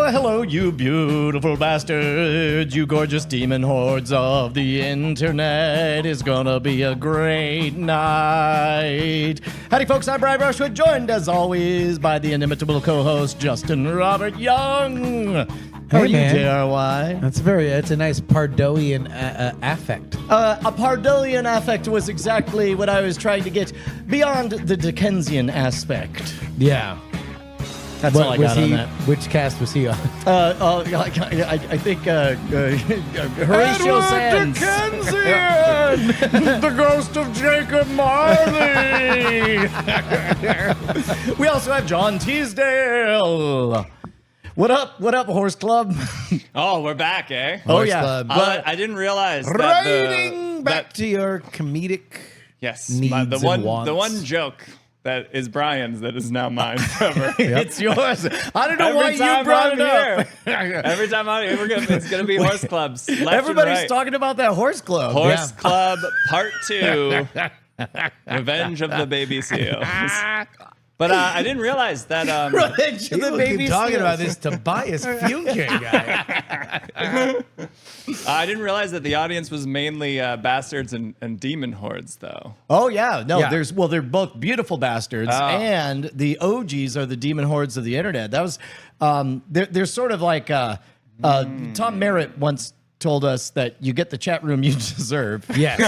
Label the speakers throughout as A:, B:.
A: Hello, you beautiful bastards, you gorgeous demon hordes of the internet. It's gonna be a great night. Howdy, folks, I'm Brian Brushwood, joined as always by the inimitable co-host Justin Robert Young. How are you, JRY?
B: It's a nice Pardoian affect.
A: A Pardoian affect was exactly what I was trying to get beyond the Dickensian aspect.
B: Yeah.
A: That's all I got on that.
B: Which cast was he on?
A: I think Horatio Sands. Dickensian! The ghost of Jacob Marley! We also have John Teasdale. What up, Horse Club?
C: Oh, we're back, eh?
B: Horse
A: yeah.
B: Club.
C: I didn't realize that
B: Riding back to your comedic
C: yes,
B: needs
C: the
B: and wants.
C: one joke that is Brian's that is now mine forever.
A: It's yours. I don't know why
C: Every
A: you
C: time
A: brought
C: I'm
A: it up.
C: here. Every time I'm here, it's going to be horse clubs. Left
A: Everybody's
C: and right.
A: talking about that Horse Club.
C: Horse Club Part 2, Revenge of the Baby Seals. But I didn't realize that.
A: Revenge of the
B: People
A: Baby
B: keep talking
A: Seals.
B: about this Tobias Funke guy.
C: I didn't realize that the audience was mainly bastards and demon hordes, though.
A: Oh yeah, no.
B: Yeah.
A: They're both beautiful bastards, and the OGs are the demon hordes of the internet. That was, they're sort of like Tom Merritt once told us that you get the chat room you deserve.
B: Yes.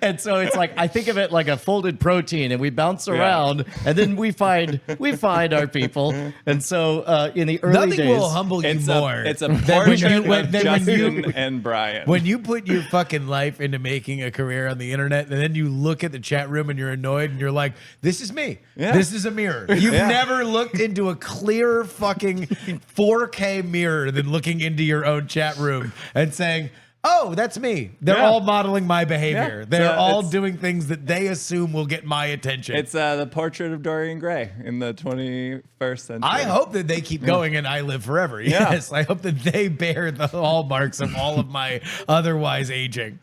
A: And so it's like I think of it like a folded protein, and we bounce around, and then we find our people. And so in the early
B: Nothing
A: days,
B: will humble you more.
C: It's a
B: than
C: portrait of
B: than
C: Justin and Brian.
B: When you put your fucking life into making a career on the internet, and then you look at the chat room and you're annoyed, and you're like, "This is me.
C: Yeah.
B: This is a mirror." You've never looked into a clearer fucking 4K mirror than looking into your own chat room and saying, "Oh, that's me." They're all modeling my behavior.
C: Yeah.
B: They're all
C: It's-
B: doing things that they assume will get my attention.
C: It's the portrait of Dorian Gray in the 21st century.
B: I hope that they keep going and I live forever. Yes, I hope that they bear the hallmarks of all of my otherwise aging.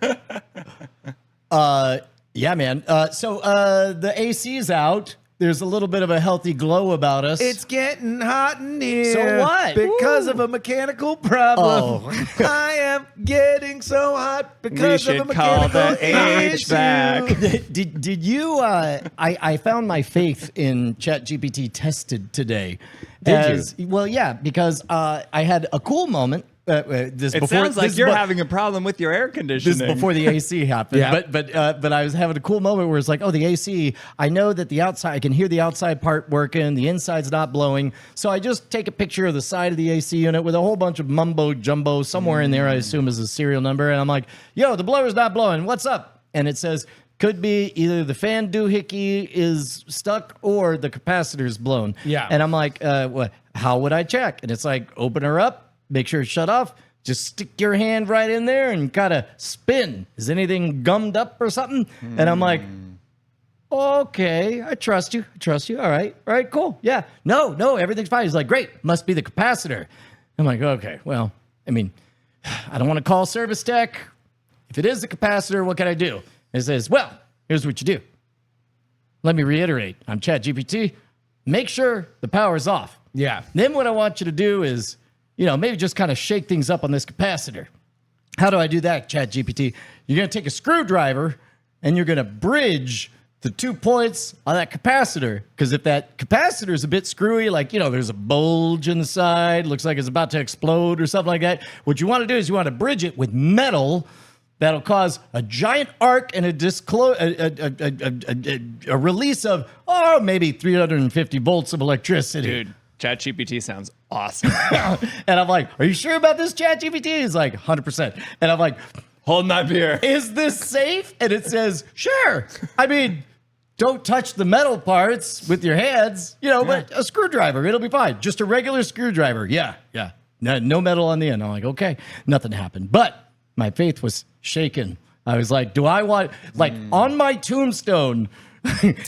A: yeah, man. So the AC's out. There's a little bit of a healthy glow about us.
B: It's getting hot in here.
A: So what?
B: Because
A: Woo.
B: of a mechanical problem.
A: Oh.
B: I am getting so hot
C: we
B: because of a
C: should call
B: mechanical
C: the age
B: issue.
C: back.
A: Did you? I found my faith in ChatGPT tested today.
B: Did
A: you? Well, yeah, because I had a cool moment. This
C: It
A: before,
C: sounds like
A: this
C: you're
A: bu-
C: having a problem with your air conditioning.
A: This is before the AC happened.
B: Yeah.
A: But I was having a cool moment where it's like, oh, the AC. I know that the outside. I can hear the outside part working. The inside's not blowing. So I just take a picture of the side of the AC unit with a whole bunch of mumbo jumbo somewhere in there. I assume is a serial number, and I'm like, yo, the blower's not blowing. What's up? And it says, could be either the fan doohickey is stuck or the capacitor's blown.
B: Yeah.
A: And I'm like, how would I check? And it's like, open her up, make sure it's shut off. Just stick your hand right in there and kind of spin. Is anything gummed up or something? And I'm like, okay, I trust you. All right, cool. Yeah. No, everything's fine. He's like, great. Must be the capacitor. I'm like, okay, well, I mean, I don't want to call service tech. If it is the capacitor, what can I do? It says, well, here's what you do. Let me reiterate. I'm ChatGPT. Make sure the power's off.
B: Yeah.
A: Then what I want you to do is, maybe just kind of shake things up on this capacitor. How do I do that, ChatGPT? You're going to take a screwdriver and you're going to bridge the 2 points on that capacitor. Because if that capacitor is a bit screwy, like, there's a bulge in the side, looks like it's about to explode or something like that, what you want to do is you want to bridge it with metal that'll cause a giant arc and a release of, maybe 350 volts of electricity.
C: Dude, ChatGPT sounds awesome.
A: And I'm like, are you sure about this, ChatGPT? He's like, 100%. And I'm like,
C: Hold my beer.
A: is this safe? And it says, sure. I mean, don't touch the metal parts with your hands, but a screwdriver, it'll be fine. Just a regular screwdriver. Yeah. No metal on the end. I'm like, okay, nothing happened. But my faith was shaken. I was like, do I want, on my tombstone,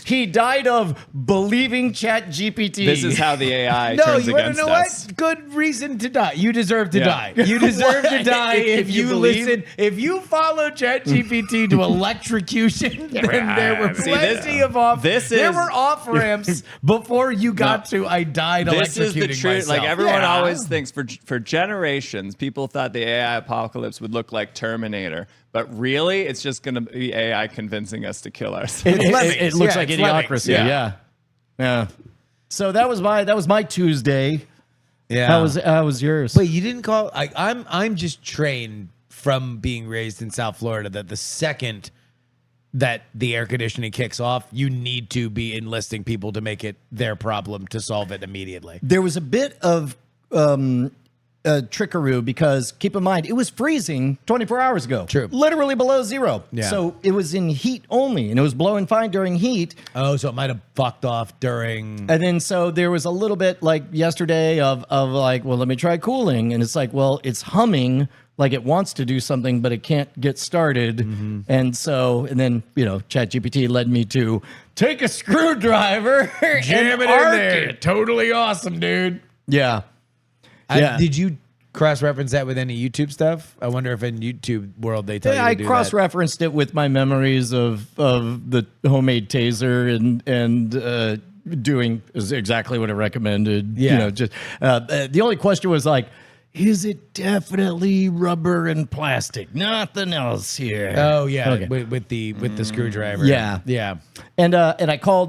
A: He died of believing ChatGPT.
C: This is how the AI
B: No,
C: turns
B: you want to
C: against
B: know
C: us.
B: what? Good reason to die. You deserve to
C: Yeah.
B: die. You deserve to
A: What?
B: die if
A: If you
B: you
A: believe?
B: listen. If you follow ChatGPT to electrocution, then there were
C: See,
B: plenty of off.
C: this
B: there
C: is-
B: were off ramps before you got
C: No.
B: to. I died
C: This is
B: electrocuting
C: the truth.
B: myself.
C: Like everyone
B: Yeah.
C: always thinks for generations, people thought the AI apocalypse would look like Terminator, but really, it's just going to be AI convincing us to kill ourselves.
A: It looks
B: Yeah,
A: like
B: it's
A: idiocracy.
B: Lemmings.
A: Yeah. So that was my Tuesday.
B: Yeah.
A: How was yours?
B: But you didn't call. I'm just trained from being raised in South Florida that the second that the air conditioning kicks off, you need to be enlisting people to make it their problem to solve it immediately.
A: There was a bit of trickaroo because keep in mind it was freezing 24 hours ago.
B: True.
A: Literally below zero.
B: Yeah.
A: So it was in heat only, and it was blowing fine during heat.
B: Oh, so it might have fucked off during.
A: And then so there was a little bit like yesterday of like, well, let me try cooling, and it's like, well, it's humming like it wants to do something, but it can't get started. And then ChatGPT led me to take a screwdriver
B: Jam
A: and
B: it in
A: arc
B: there.
A: it.
B: Totally awesome, dude.
A: Yeah. Yeah.
B: Did you cross-reference that with any YouTube stuff? I wonder if in YouTube world they tell you to
A: I
B: do
A: cross-referenced it with my memories of the homemade taser and doing exactly what it recommended.
B: Yeah.
A: Just the only question was like, is it definitely rubber and plastic? Nothing else here.
B: that. Oh yeah,
A: Okay.
B: with the screwdriver.
A: Yeah.
B: yeah.
A: And I called.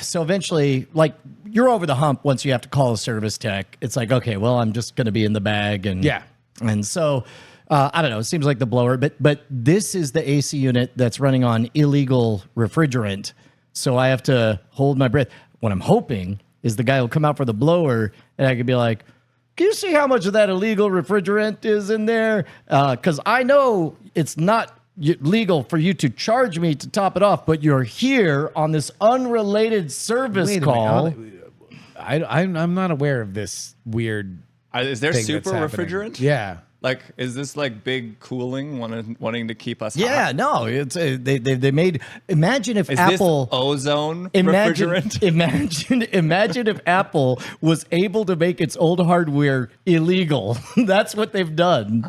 A: So eventually, like you're over the hump once you have to call a service tech. It's like, okay, well, I'm just going to be in the bag, and
B: Yeah.
A: And so I don't know. It seems like the blower, but this is the AC unit that's running on illegal refrigerant. So I have to hold my breath. What I'm hoping is the guy will come out for the blower, and I could be like, can you see how much of that illegal refrigerant is in there? Because I know it's not legal for you to charge me to top it off, but you're here on this unrelated service
B: Wait a
A: call.
B: minute. I'm not aware of this weird
C: Is there
B: thing
C: super
B: that's happening.
C: refrigerant?
B: Yeah.
C: Like, is this like big cooling, wanting to keep us
A: Yeah,
C: hot?
A: no, it's they made. Imagine if
C: Is
A: Apple.
C: this ozone
A: Imagine,
C: refrigerant?
A: imagine if Apple was able to make its old hardware illegal. That's what they've done.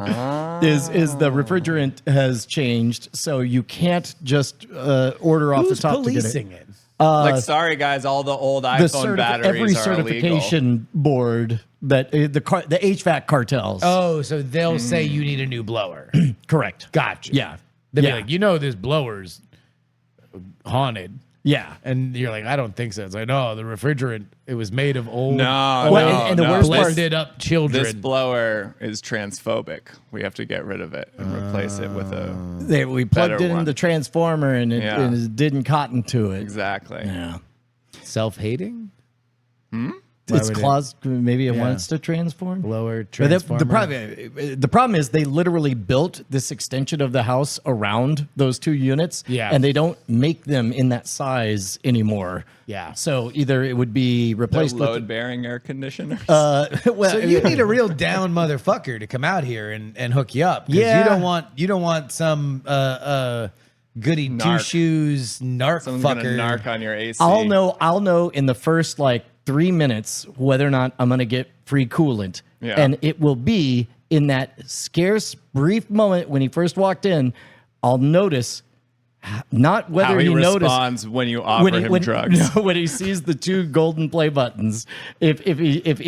A: Is the refrigerant has changed, so you can't just order off
B: Who's
A: the top to
B: policing it?
C: Like, sorry guys, all the old iPhone batteries
A: every
C: are
A: certification board that the HVAC cartels.
B: Oh, so they'll say you need a new blower.
A: Correct.
B: Gotcha.
A: Yeah.
B: They'll
A: Yeah.
B: be like, this blower's haunted.
A: Yeah.
B: And you're like, I don't think so. It's like, no, the refrigerant, it was made of old,
C: No,
A: Well,
C: no,
A: and the
C: no.
A: worst part-
B: blended up children.
C: This blower is transphobic. We have to get rid of it and replace it with a
A: We plugged
C: better
A: it in
C: one.
A: the transformer and it,
C: Yeah.
A: and it didn't cotton to it.
C: exactly.
A: Yeah.
B: Self-hating?
A: It's
B: would it-
A: claws. Maybe it wants to transform.
B: Blower
A: But
B: transformer?
A: the problem is they literally built this extension of the house around those two units.
B: Yeah.
A: And they don't make them in that size anymore.
B: Yeah.
A: So either it would be replaced with.
C: Load-bearing air conditioners.
A: Well,
B: So you need a real down motherfucker to come out here and hook you up. 'Cause
A: Yeah.
B: you don't want some goody two
C: Narc.
B: shoes narc
C: Someone's
B: fucker.
C: gonna narc on your AC.
A: I'll know in the first like 3 minutes whether or not I'm going to get free coolant.
C: Yeah.
A: And it will be in that scarce brief moment when he first walked in, I'll notice not whether
C: How he
A: noticed
C: responds when you offer him drugs.
A: No, when he sees the two golden play buttons. If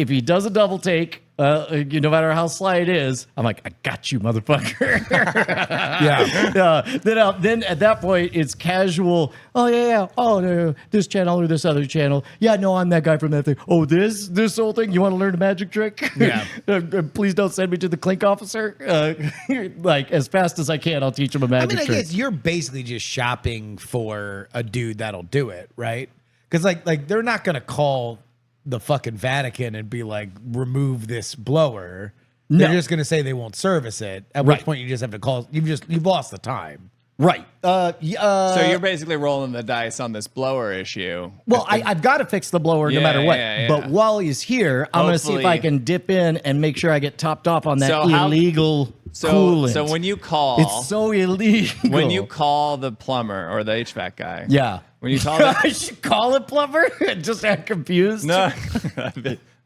A: he does a double take, no matter how sly it is, I'm like, I got you, motherfucker.
B: Yeah.
A: Then at that point, it's casual. Oh yeah. Oh no, this channel or this other channel. Yeah, no, I'm that guy from that thing. Oh, this whole thing. You want to learn a magic trick?
B: Yeah.
A: Please don't send me to the clink officer. Like as fast as I can, I'll teach him a
B: I
A: magic
B: mean, I
A: trick.
B: guess you're basically just shopping for a dude that'll do it, right? Because like they're not gonna call the fucking Vatican and be like, remove this blower. They're
A: No.
B: just gonna say they won't service it. At
A: Right.
B: which point you just have to call. You've lost the time.
A: Right.
C: So you're basically rolling the dice on this blower issue.
A: Well, I've got to fix the blower no
C: Yeah,
A: matter what.
C: yeah, yeah.
A: But while he's here, I'm going to see if I
C: Hopefully-
A: can dip in and make sure I get topped off on that
C: So how-
A: illegal
C: So
A: coolant.
C: so when you call,
A: it's so illegal.
C: when you call the plumber or the HVAC guy,
A: yeah.
C: When you call it,
A: I should call it blubber. Just act confused.
C: no,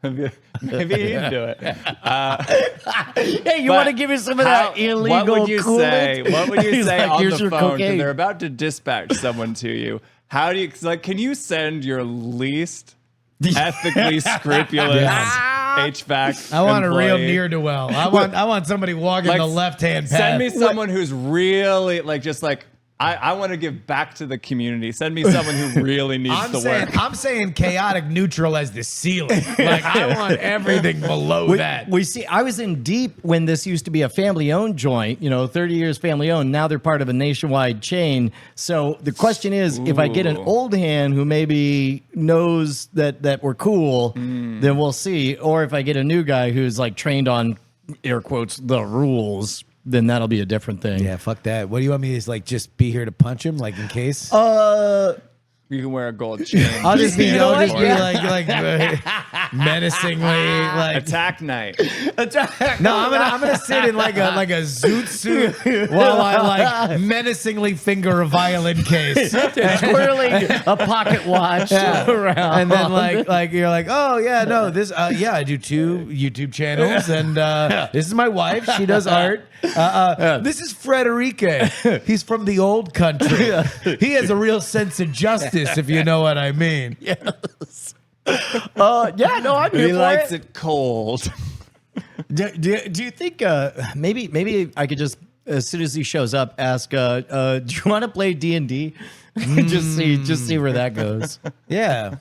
C: maybe he'd do it.
A: Hey, you
C: But
A: want to give me some of that illegal?
C: What would you say?
A: Kool-Aid?
C: What would you
A: He's
C: say
A: like,
C: on
A: "Here's
C: the
A: your
C: phone when
A: cocaine."
C: they're about to dispatch someone to you? How do you like? Can you send your least ethically scrupulous HVAC?
B: I want a real
C: employee?
B: near to well. I want somebody walking
C: Like,
B: the left hand path.
C: Send me someone who's really like just like I want to give back to the community. Send me someone who really needs the work.
B: I'm saying chaotic neutral as the ceiling. Like I want everything below that.
A: We see. I was in deep when this used to be a family-owned joint. 30 years family-owned. Now they're part of a nationwide chain. So the question is, if I get an
C: Ooh.
A: old hand who maybe knows that we're cool, then we'll see. Or if I get a new guy who's like trained on air quotes the rules, then that'll be a different thing.
B: Yeah, fuck that. What do you want me to like just be here to punch him like in case?
C: You can wear a gold chain.
B: I'll just be,
A: You know
B: I'll just
A: what?
B: be
A: Yeah.
B: like menacingly like.
C: Attack night.
B: No, I'm gonna sit in like a zoot suit while I like menacingly finger a violin case.
A: Twirling a pocket watch around.
B: And then like you're like, oh yeah, no, this I do 2 YouTube channels, and this is my wife. She does art. This is Frederique. He's from the old country. He has a real sense of justice, if you know what I mean.
A: Yes. Yeah, no, I'm here
C: He
A: for
C: likes
A: it.
C: it cold.
A: Do you think maybe I could just, as soon as he shows up, ask, do you want to play D&D? Just see where that goes.
B: Yeah.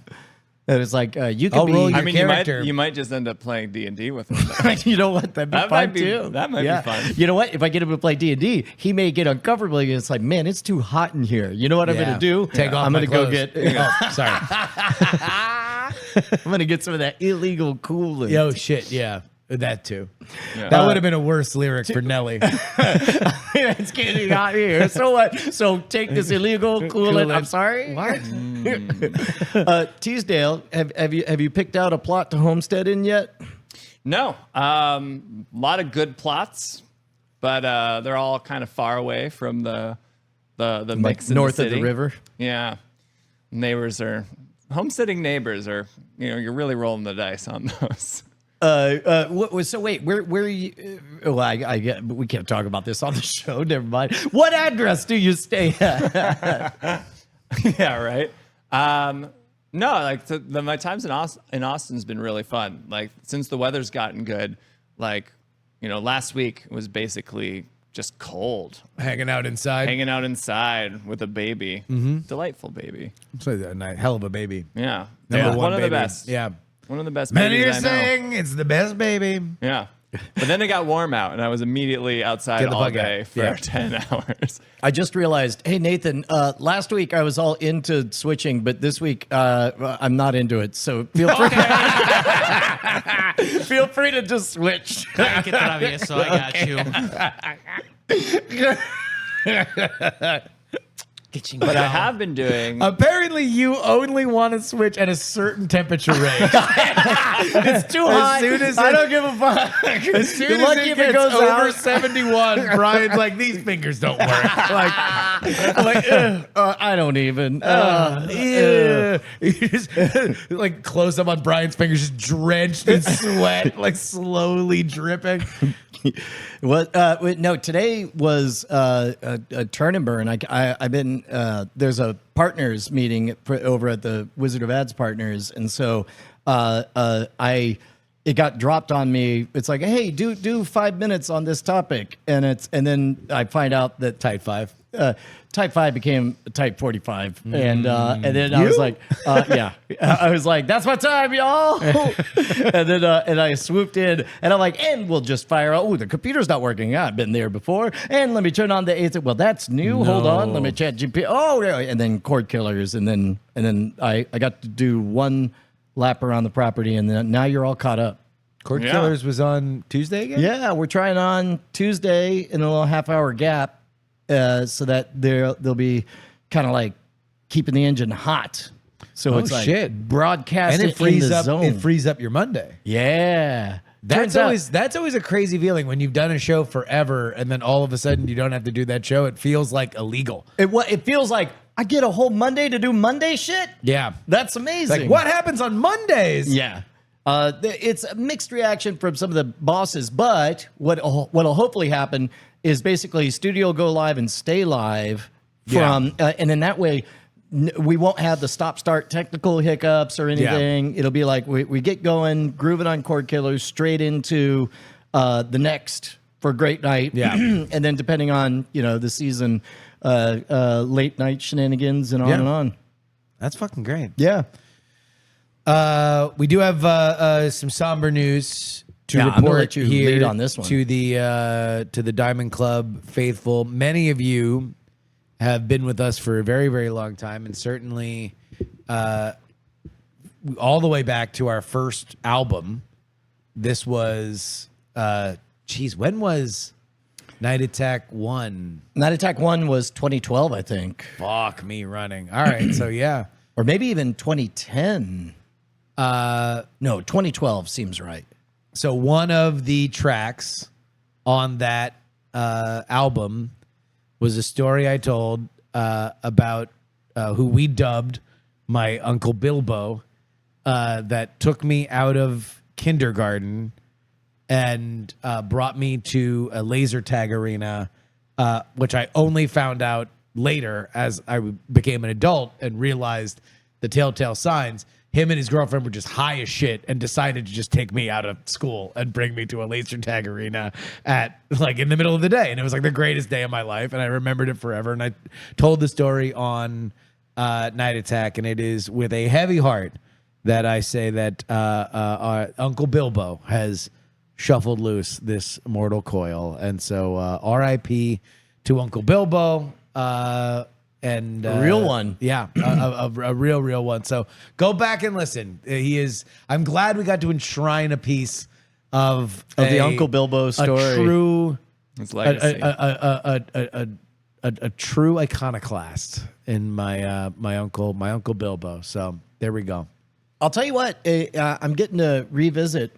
A: And it's like you could
B: I'll roll
A: be.
B: your
C: I mean,
B: character.
C: you might just end up playing D&D with him.
A: You know what? That'd be
C: That
A: fun
C: might be-
A: too.
C: that might be fun.
A: You know what? If I get him to play D&D, he may get uncomfortable. It's like, man, it's too hot in here. You know what I'm
B: Yeah.
A: gonna do?
B: Take off
A: I'm
B: my
A: gonna go
B: clothes.
A: get.
B: Oh, sorry.
A: I'm gonna get some of that illegal Kool-Aid.
B: Yo, shit, yeah. That too.
C: Yeah.
B: That would have been a worse lyric for Nelly.
A: It's getting hot here. So what? So take this illegal Kool-Aid. I'm
B: Kool-Aid.
A: sorry.
B: What?
A: Teasdale, have you picked out a plot to homestead in yet?
C: No, a lot of good plots, but they're all kind of far away from the mix in
A: north
C: the
A: of the
C: city.
A: river.
C: Yeah, homesteading neighbors are you're really rolling the dice on those.
A: So wait, where are you? Well, I get, but we can't talk about this on the show. Never mind. What address do you stay at?
C: Yeah, right. No, like my times in Austin's been really fun. Like since the weather's gotten good, like last week was basically just cold,
B: Hanging out inside.
C: hanging out inside with a baby, delightful baby.
B: So a nice, hell of a baby.
C: Yeah,
B: Number
C: one of
B: baby.
C: the best.
B: Yeah.
C: One of the best.
B: Many are
C: babies I know.
B: saying it's the best baby.
C: Yeah. But then it got warm out, and I was immediately outside
B: Get the
C: all
B: fuck out.
C: day for
B: Yeah.
C: 10 hours.
A: I just realized, hey Nathan, last week I was all into switching, but this week I'm not into it. So feel free. Feel free to just switch.
D: Ay, qué travieso, I got you. Qué chingado.
C: But I have been doing.
B: Apparently, you only want to switch at a certain temperature range.
A: It's too hot.
B: soon as
A: I
B: it-
A: don't give a fuck.
B: As soon
A: You're
B: as
A: lucky
B: it
A: if
B: gets
A: it goes
B: over
A: out.
B: 71, Brian's like, these fingers don't work. Like,
A: I'm like, I don't even.
B: yeah. You just, like close up on Brian's fingers, just drenched in sweat, like slowly dripping.
A: What? No, today was a turn and burn. I've been there's a partners meeting over at the Wizard of Ads partners, and so it got dropped on me. It's like, hey, do 5 minutes on this topic, and then I find out that
B: Type 5.
A: Type 5 became Type 45, and then I was like, yeah, I was like, that's my time, y'all. and then and I swooped in, and I'm like, and we'll just fire. Oh, the computer's not working. I've been there before, and let me turn on the AC. Well, that's new. Hold on, let me chat GP. Oh, yeah. And then cord killers, and then I got to do one lap around the property, and then now you're all caught up.
B: Cord
C: Yeah.
B: Killers was on Tuesday again?
A: Yeah, we're trying on Tuesday in a little half-hour gap, so that they'll be kind of like keeping the engine hot. So
B: Oh,
A: it's like
B: shit.
A: broadcast
B: And
A: it frees up zone.
B: It frees up your Monday.
A: Yeah,
B: That's always a crazy feeling when you've done a show forever and then all of a sudden you don't have to do that show. It feels like illegal.
A: it feels like I get a whole Monday to do Monday shit.
B: Yeah.
A: That's amazing.
B: Like, what happens on Mondays?
A: Yeah. It's a mixed reaction from some of the bosses, but what'll hopefully happen is basically studio go live and stay live from, and in that way, we won't have the stop-start technical hiccups or anything. It'll be like we get going, grooving on Chord Killers, straight into the next for Great Night.
B: Yeah.
A: And then depending on, the season, late night shenanigans and on and on.
B: That's fucking great.
A: Yeah.
B: We do have some somber news to
A: Yeah, I'm gonna
B: report
A: let you
B: here
A: lead on this one.
B: to the Diamond Club faithful. Many of you have been with us for a very, very long time, and certainly all the way back to our first album. This was, when was Night Attack 1?
A: Night Attack 1 was 2012, I think.
B: Fuck me running. All right, so yeah.
A: Or maybe even 2010. No, 2012 seems right.
B: So one of the tracks on that album was a story I told about who we dubbed my Uncle Bilbo that took me out of kindergarten and brought me to a laser tag arena, which I only found out later as I became an adult and realized the telltale signs. Him and his girlfriend were just high as shit and decided to just take me out of school and bring me to a laser tag arena at like in the middle of the day. And it was like the greatest day of my life. And I remembered it forever. And I told the story on Night Attack. And it is with a heavy heart that I say that our Uncle Bilbo has shuffled loose this mortal coil. And so RIP to Uncle Bilbo. And
A: A real one.
B: Yeah, a real one. So go back and listen. He is. I'm glad we got to enshrine a piece of
A: the Uncle Bilbo story.
B: A true,
C: His legacy.
B: a true iconoclast in my uncle Bilbo. So there we go.
A: I'll tell you what, I'm getting to revisit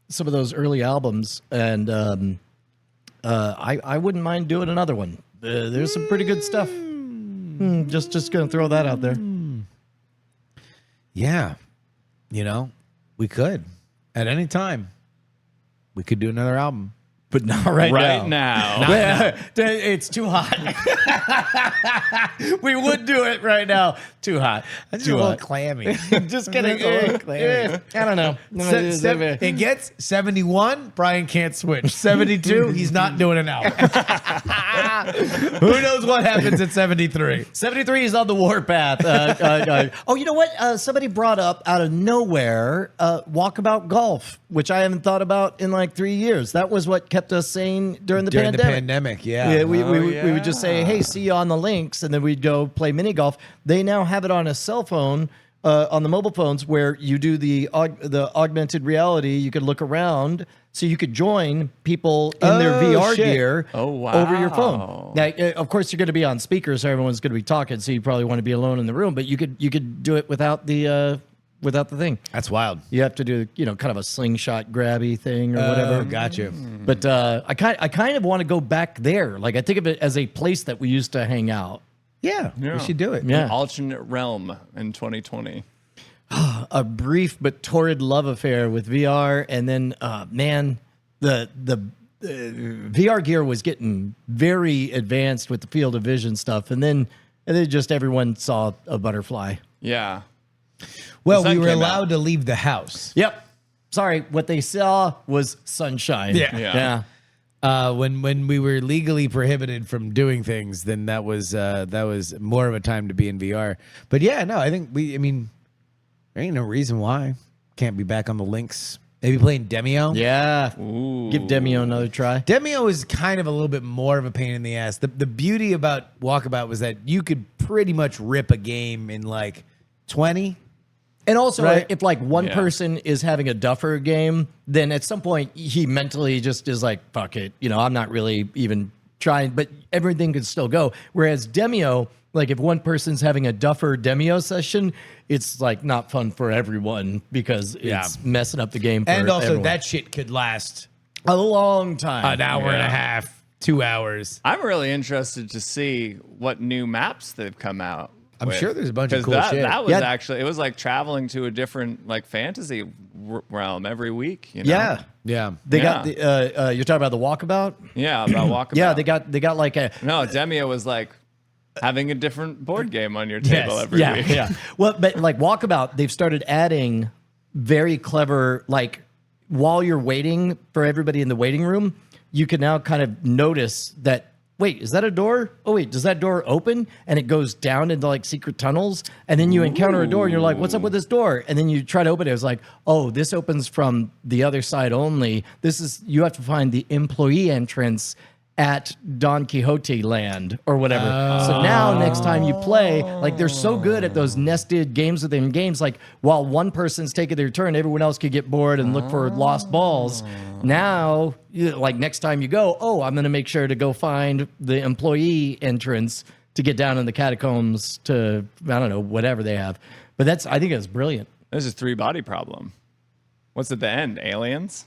A: some of those early albums, and I wouldn't mind doing another one. There's some pretty good stuff. Just gonna throw that out there.
B: Yeah, we could at any time. We could do another album.
A: But not right
C: now.
A: It's too hot. We would do it right now. Too hot.
B: Too clammy.
A: Just kidding. I don't know.
B: It gets 71. Brian can't switch. 72. He's not doing an album. Who knows what happens at 73?
A: 73 is on the warpath. Oh, you know what? Somebody brought up out of nowhere Walkabout Golf, which I haven't thought about in like 3 years. That was what kept us sane during the pandemic.
B: Yeah.
A: We would just say, hey, see you on the links, and then we'd go play mini golf. They now have it on a cell phone, on the mobile phones, where you do the augmented reality. You could look around, so you could join people in their VR gear over your phone. Now, of course, you're going to be on speakers, so everyone's going to be talking, so you probably want to be alone in the room. But you could do it without the thing.
B: That's wild.
A: You have to do kind of a slingshot grabby thing or whatever.
B: Got you.
A: But I kind of want to go back there. Like, I think of it as a place that we used to hang out.
B: Yeah, we should do it.
A: Yeah.
C: An alternate realm in 2020.
A: A brief but torrid love affair with VR, and then the VR gear was getting very advanced with the field of vision stuff, and then just everyone saw a butterfly.
C: Yeah.
B: Well,
C: The sun
B: we were
C: came
B: allowed
C: out.
B: to leave the house.
A: Yep. Sorry, what they saw was sunshine.
C: Yeah.
B: When we were legally prohibited from doing things, then that was more of a time to be in VR. But yeah, no, I think there ain't no reason why can't be back on the links. Maybe playing Demio.
A: Yeah.
C: Ooh.
A: Give Demio another try.
B: Demio is kind of a little bit more of a pain in the ass. The beauty about Walkabout was that you could pretty much rip a game in like 20.
A: And also,
B: Right.
A: if like one
C: Yeah.
A: person is having a duffer game, then at some point he mentally just is like, fuck it. I'm not really even trying, but everything could still go. Whereas Demio, like if one person's having a duffer Demio session, it's like not fun for everyone because it's messing up the game for
B: And also
A: everyone.
B: that shit could last
A: a long time.
B: an hour and a half, 2 hours.
C: I'm really interested to see what new maps they've come out.
B: I'm sure there's a bunch of
C: 'Cause
B: cool
C: that,
B: shit.
C: That was
A: Yeah.
C: actually, it was like traveling to a different like fantasy realm every week. You know?
A: Yeah.
B: Yeah.
A: They got the you're talking about the walkabout?
C: Yeah, about walkabout.
A: Yeah, they got like a
C: No, Demia was like having a different board game on your table every
A: yeah,
C: week.
A: yeah. Well, but like walkabout, they've started adding very clever, like while you're waiting for everybody in the waiting room, you can now kind of notice that, wait, is that a door? Oh, wait, does that door open? And it goes down into like secret tunnels. And then you encounter a door and you're like, what's up with this door? And then you try to open it. It's like, oh, this opens from the other side only. You have to find the employee entrance at Don Quixote land or whatever. So now next time you play, like they're so good at those nested games within games, like while one person's taking their turn, everyone else could get bored and look for lost balls. Now, like next time you go, oh, I'm going to make sure to go find the employee entrance to get down in the catacombs to, I don't know, whatever they have. But I think it's brilliant.
C: There's a 3-body problem. What's at the end? Aliens?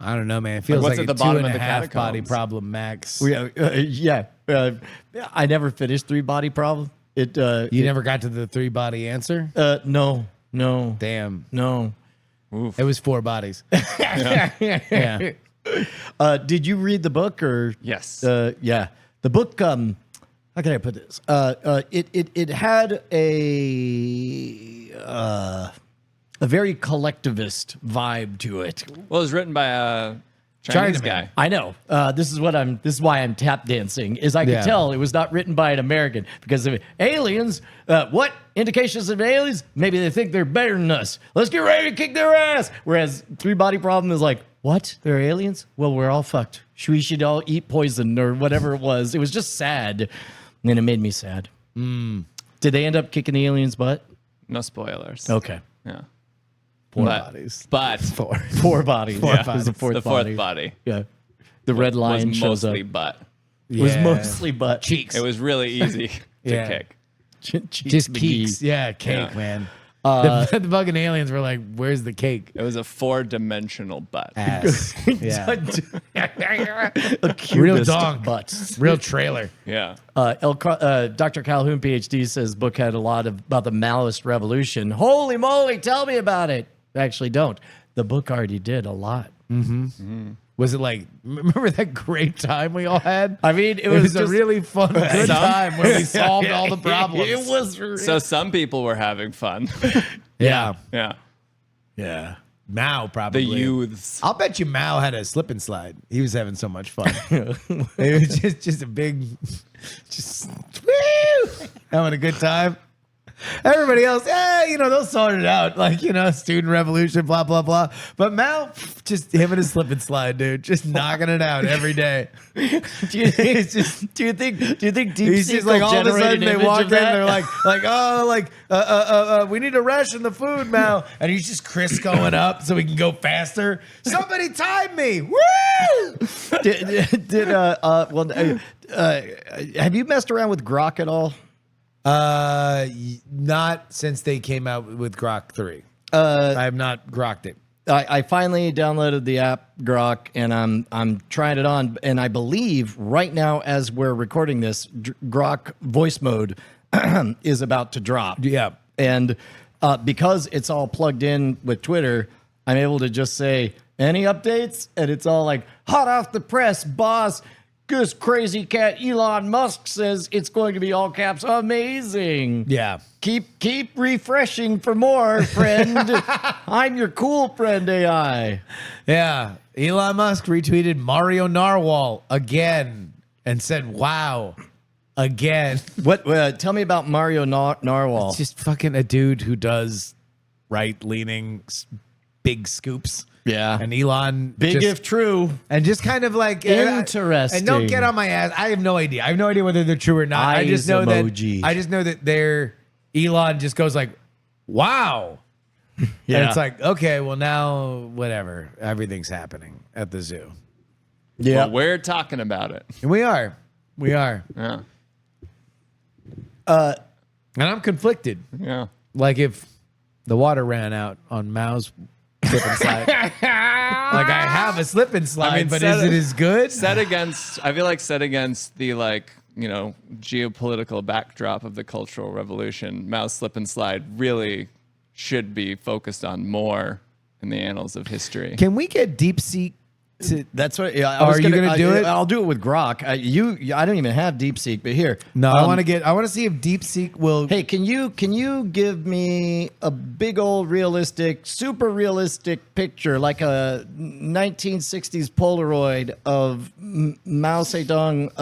B: I don't know, man. It feels
C: what's
B: like
C: at
B: a
C: the bottom
B: 2.5
C: of the
B: body
C: catacombs?
B: problem max.
A: Yeah. I never finished 3-body problem.
B: You never got to the 3-body answer?
A: No.
B: Damn.
A: No.
B: It was 4 bodies. Yeah.
A: Did you read the book or?
C: Yes.
A: Yeah. The book. How can I put this? It had a very collectivist vibe to it.
C: Well, it was written by a Chinese
B: Chinaman.
C: guy.
A: I know. This is why I'm tap dancing. Is I could
B: Yeah.
A: tell it was not written by an American because of aliens. What indications of aliens? Maybe they think they're better than us. Let's get ready to kick their ass. Whereas 3-body problem is like, what? They're aliens? Well, we're all fucked. We should all eat poison or whatever it was. It was just sad, and it made me sad. Did they end up kicking the aliens' butt?
C: No spoilers.
A: Okay.
C: Yeah.
B: 4
C: But-
B: bodies.
C: But
A: 4 bodies.
C: yeah,
A: It was the fourth
C: the
A: body.
C: fourth body
A: Yeah. The red lion
C: was
A: shows up.
C: mostly butt.
A: It was
B: Yeah.
A: mostly butt.
B: cheeks.
C: It was really easy to
B: Yeah.
C: kick.
B: Just keeks. Yeah, cake,
C: Yeah.
B: man. The fucking aliens were like, where's the cake?
C: It was a 4-dimensional butt.
B: Ass. Yeah.
A: A
B: Real
A: cubist
B: dong.
A: butts.
B: Real trailer.
C: Yeah.
A: Dr. Calhoun, PhD, says book had a lot about the Maoist revolution. Holy moly, tell me about it. Actually, don't. The book already did a lot.
B: Was it like, remember that great time we all had?
A: I mean,
B: It was a
A: just-
B: really fun, good time when we solved all the problems.
A: It was.
C: So some people were having fun.
B: Yeah.
C: Yeah.
A: Yeah.
B: Mao
C: The
B: probably.
C: youths.
B: I'll bet you Mao had a slip and slide. He was having so much fun. It was just a big, just woo, having a good time. Everybody else, they'll sort it out. Like, student revolution, blah, blah, blah. But Mao, just him and his slip and slide, dude, just knocking it out every day.
A: Do you think Deep
B: He's
A: Seek
B: just like
A: will
B: all of a
A: generate
B: sudden
A: an
B: they
A: image
B: walk
A: of
B: in,
A: that?
B: they're like, we need to ration the food, Mao. And he's just Chris going up so we can go faster. Somebody time me. Woo!
A: Have you messed around with Grok at all?
B: Not since they came out with Grok 3. I have not grokked it.
A: I finally downloaded the app Grok and I'm trying it on, and I believe right now as we're recording this, Grok voice mode is about to drop.
B: Yeah.
A: And because it's all plugged in with Twitter, I'm able to just say any updates, and it's all like hot off the press, boss. This crazy cat Elon Musk says it's going to be all caps amazing.
B: Yeah.
A: Keep refreshing for more, friend. I'm your cool friend AI.
B: Yeah. Elon Musk retweeted Mario Narwhal again and said, wow, again.
A: What? Tell me about Mario Narwhal.
B: It's just fucking a dude who does right-leaning big scoops.
A: Yeah.
B: And Elon
A: Big
B: just,
A: if true.
B: and just kind of like
A: Interesting.
B: And don't get on my ass. I have no idea. I have no idea whether they're true or not. I just
A: Eyes
B: know
A: emoji.
B: that I just know that they're Elon just goes like, wow.
A: Yeah.
B: And it's like, okay, well now whatever. Everything's happening at the zoo.
A: Yeah.
C: Well, we're talking about it.
B: And we are.
C: Yeah.
B: And I'm conflicted.
C: Yeah.
B: Like if the water ran out on Mao's slip and slide. Like I have a slip and slide, but
C: set
B: is it
C: it-
B: as good?
C: Set against, I feel like set against the like geopolitical backdrop of the Cultural Revolution, Mao's slip and slide really should be focused on more in the annals of history.
B: Can we get DeepSeek to?
A: That's what.
B: Are you gonna do it?
A: I'll do it with Grok. I don't even have DeepSeek, but here.
B: No, I want to see if DeepSeek will.
A: Hey, can you give me a big old realistic, super realistic picture, like a 1960s Polaroid of Mao Zedong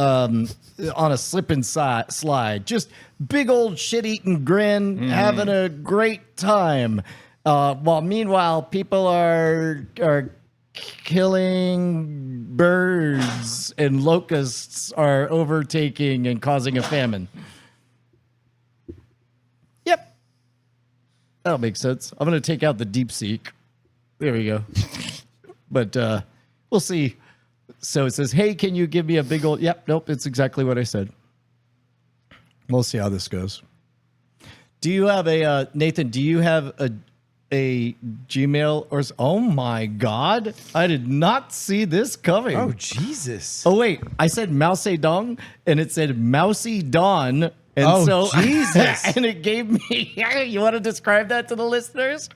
A: on a slip and slide? Just big old shit-eating grin, having a great time. While meanwhile, people are killing birds and locusts are overtaking and causing a famine. Yep. That'll make sense. I'm going to take out the DeepSeek. There we go. But we'll see. So it says, hey, can you give me a big old... Yep, nope, it's exactly what I said. We'll see how this goes. Do you have a... Nathan, do you have a Gmail or... Oh, my God. I did not see this coming.
B: Oh, Jesus.
A: Oh, wait. I said Mao Zedong, and it said Mousy Dawn. And
B: Oh,
A: so,
B: Jesus.
A: And it gave me... You want to describe that to the listeners?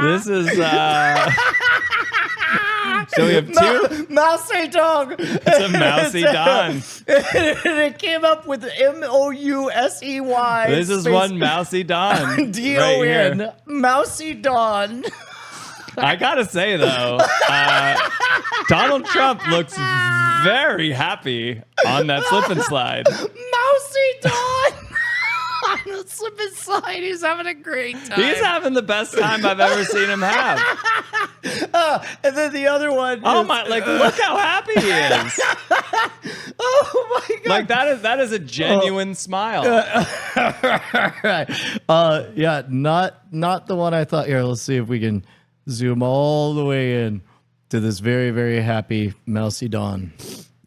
C: This is so we have two.
A: Mao Zedong.
C: It's a mousy Don.
A: And it came up with Mousey.
C: This is one mousy Don.
A: Don.
C: Right
A: Mousy Dawn.
C: I gotta say though, Donald Trump looks very happy on that slip and slide.
A: Mousy Dawn. On the slip and slide, he's having a great time.
C: He's having the best time I've ever seen him have.
A: And then the other one.
C: Oh
A: is-
C: my! Like, look how happy he is.
A: Oh my God.
C: Like that is a genuine smile.
A: Right. Yeah, not the one I thought. Here, let's see if we can zoom all the way in to this very, very happy Mousy Dawn.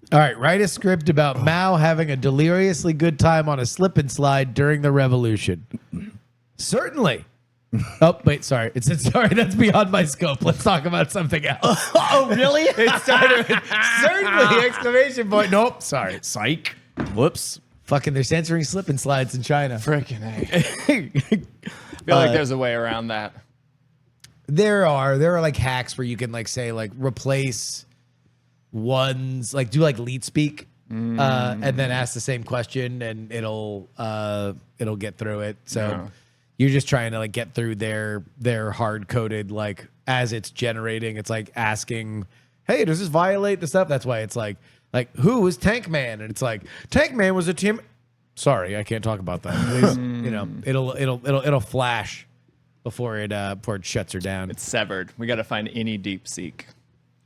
B: All right, write a script about Mao having a deliriously good time on a slip and slide during the revolution. Certainly. Oh, wait, sorry. It said, sorry, that's beyond my scope. Let's talk about something else.
A: Oh, really?
B: It started with certainly, exclamation point. Nope, sorry.
A: Psych. Whoops.
B: Fucking, they're censoring slip and slides in China.
C: Freaking A. I feel like there's a way around that.
B: There are like hacks where you can like say like replace ones, like do like lead speak and then ask the same question and it'll get through it. So you're just trying to like get through their hard coded, like as it's generating, it's like asking, hey, does this violate the stuff? That's why it's like who is Tank Man? And it's like Tank Man was a team. Sorry, I can't talk about that. Please, it'll flash before it shuts her down.
C: It's severed. We got to find any deep seek.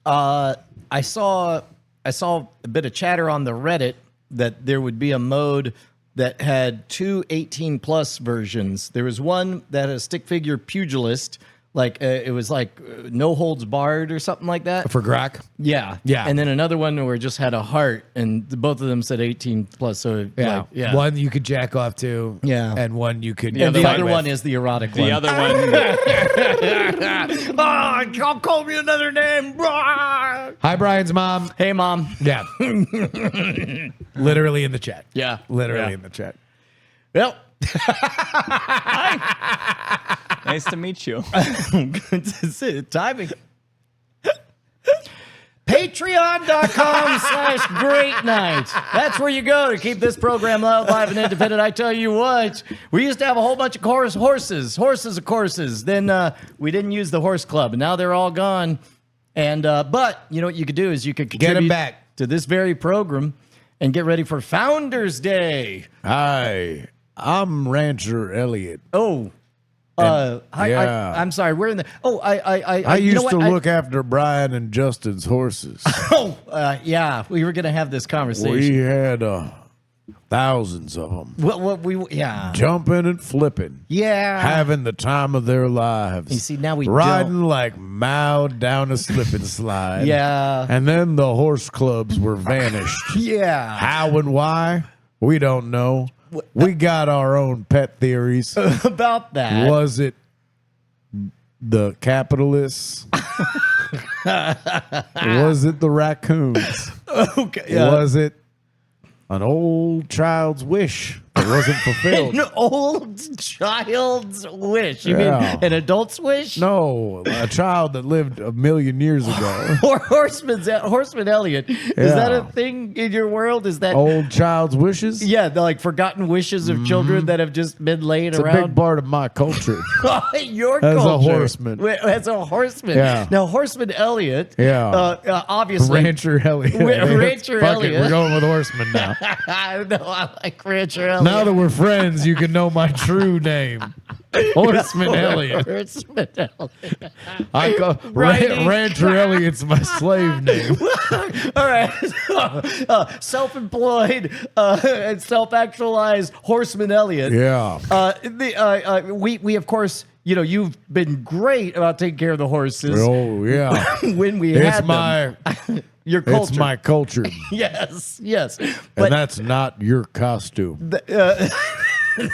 A: I saw a bit of chatter on the Reddit that there would be a mode that had two 18+ versions. There was one that had a stick figure pugilist, like it was like no holds barred or something like that.
B: For Grok?
A: Yeah,
B: Yeah.
A: And then another one where it just had a heart, and both of them said 18+. So
B: Yeah.
A: yeah.
B: One you could jack off to.
A: Yeah.
B: And one you could.
A: And the
C: fight
A: other
C: with.
A: one is the erotic
C: The
A: one.
C: other one,
A: I'll call me another name.
B: Hi, Brian's mom.
A: Hey, Mom.
B: Yeah. Literally in the chat.
A: Yeah.
B: Literally
A: Yeah.
B: in the chat.
A: Well,
C: nice to meet you.
A: timing. Patreon.com/great night. That's where you go to keep this program live and independent. I tell you what, we used to have a whole bunch of horses of courses. Then we didn't use the horse club, and now they're all gone. And but you know what you could do is you could
B: Get 'em
A: contribute
B: back.
A: to this very program and get ready for Founders Day.
E: Hi, I'm Rancher Elliot.
A: Oh.
E: yeah.
A: I'm sorry. We're in the. Oh,
E: I
A: you know
E: used to
A: what?
E: look after Brian and Justin's horses.
A: Yeah, we were gonna have this conversation.
E: We had thousands of them
A: Yeah,
E: jumping and flipping,
A: yeah.
E: having the time of their lives.
A: You see, now we
E: riding like Mao down a slip and slide.
A: Yeah.
E: And then the horse clubs were vanished.
A: Yeah.
E: How and why? We don't know. We got our own pet theories.
A: About that.
E: Was it the capitalists? Was it the raccoons?
A: Okay.
E: Was it an old child's wish that wasn't fulfilled?
A: An old child's wish. You
E: Yeah.
A: mean an adult's wish?
E: No, a child that lived 1,000,000 years ago.
A: Or Horseman Elliot. Is that a
E: Yeah.
A: thing in your world? Is that
E: Old child's wishes?
A: yeah, the like forgotten wishes of children that have just been laying
E: It's a big
A: around?
E: part of my culture.
A: Your
E: As a
A: culture.
E: horseman.
A: As a horseman.
E: Yeah.
A: Now, Horseman Elliot.
E: Yeah.
A: Obviously.
E: Rancher Elliot.
A: Rancher
E: Fuck
A: Elliot.
E: it, we're going with horseman now.
A: I know. I like Rancher Elliot.
E: Now that we're friends, you can know my true name. Horseman Elliot.
A: Horseman Elliot.
E: I call
A: Riding-
E: Rancher Elliot's my slave name.
A: All right. Self-employed and self-actualized Horseman Elliot.
E: Yeah.
A: We of course, you've been great about taking care of the horses
E: Oh yeah.
A: when we
E: It's
A: had
E: my
A: them. Your culture.
E: it's my culture.
A: yes.
E: And
A: But
E: that's not your costume.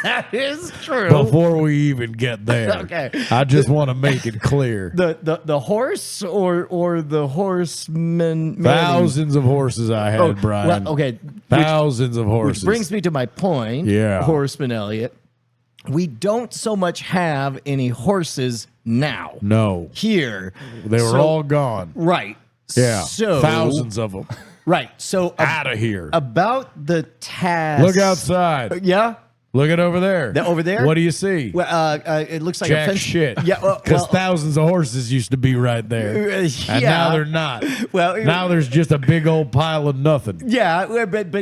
A: that is true.
E: Before we even get there.
A: Okay.
E: I just want to make it clear.
A: The horse or the horseman. Manning?
E: Thousands of horses I had,
A: Oh,
E: Brian.
A: well, okay.
E: Thousands of horses.
A: Which brings me to my point.
E: Yeah.
A: Horseman Elliot. We don't so much have any horses now.
E: No.
A: Here.
E: They were
A: So-
E: all gone.
A: right.
E: Yeah.
A: So
E: Thousands of them.
A: Right. So
E: Out of here.
A: about the task.
E: Look outside.
A: Yeah.
E: Look at over there.
A: Over there?
E: What do you see?
A: Well, it looks like a
E: Jack
A: fence.
E: shit.
A: Yeah.
E: Because thousands of horses used to be right there. And
A: yeah.
E: now they're not.
A: Well,
E: now there's just a big old pile of nothing.
A: Yeah, but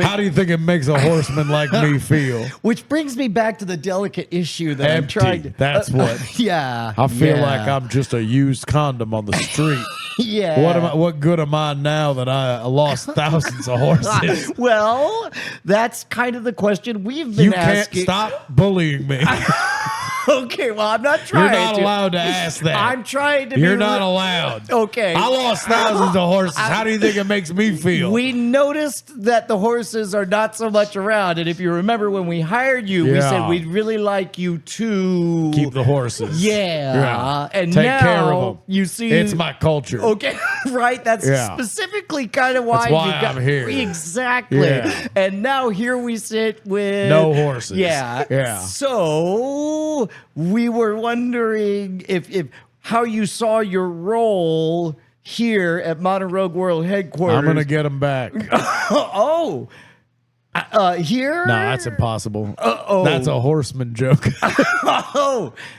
E: How do you think it makes a horseman like me feel?
A: which brings me back to the delicate issue that I'm
E: Empty.
A: trying to.
E: That's what.
A: Yeah.
E: I feel
A: yeah,
E: like I'm just a used condom on the street.
A: Yeah.
E: What good am I now that I lost thousands of horses?
A: Well, that's kind of the question we've been
E: You can't
A: asking.
E: stop bullying me.
A: Okay, well, I'm not
E: You're
A: trying
E: not
A: to.
E: allowed to ask that.
A: I'm trying to.
E: You're
A: be
E: not
A: re-
E: allowed.
A: Okay.
E: I lost thousands of horses. How do you think it makes me feel?
A: We noticed that the horses are not so much around, and if you remember when we hired you, we
E: Yeah.
A: said we'd really like you to
E: Keep the horses.
A: Yeah, and
E: Take
A: now
E: care of them.
A: you see,
E: It's my culture.
A: okay, right? That's
E: Yeah.
A: specifically kind of why,
E: That's why
A: you got
E: I'm here.
A: exactly.
E: Yeah.
A: And now here we sit with
E: No horses.
A: Yeah,
E: Yeah.
A: So we were wondering if how you saw your role here at Modern Rogue World headquarters.
E: I'm gonna get them back.
A: Oh, here?
E: No, that's impossible. That's a horseman joke.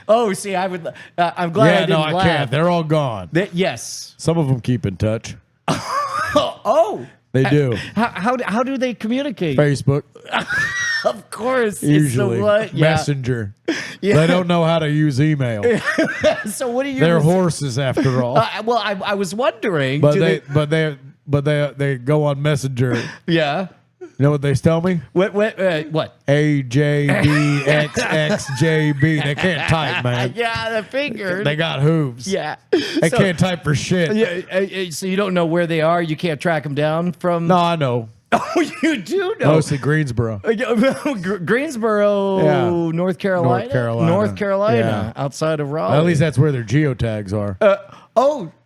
A: Oh, see, I would. I'm glad I
E: yeah,
A: didn't
E: no, I
A: laugh.
E: can't. They're all gone.
A: Yes.
E: Some of them keep in touch.
A: Oh,
E: They do.
A: how do they communicate?
E: Facebook,
A: Of course,
E: usually.
A: It's the what? Yeah.
E: Messenger. They don't know how to use email.
A: So what are you?
E: They're horses after all.
A: Well, I was wondering.
E: But
A: do
E: they go on Messenger.
A: yeah.
E: You know what they tell me?
A: What?
E: AJBXXJB. They can't type, man.
A: Yeah, I figured.
E: They got hooves.
A: yeah.
E: They can't type for shit.
A: Yeah. So you don't know where they are. You can't track them down from.
E: No, I know.
A: Oh, you do know.
E: Mostly Greensboro.
A: Greensboro,
E: Yeah.
A: North Carolina.
E: North Carolina. Yeah.
A: Outside of Raleigh.
E: At least that's where their geotags are.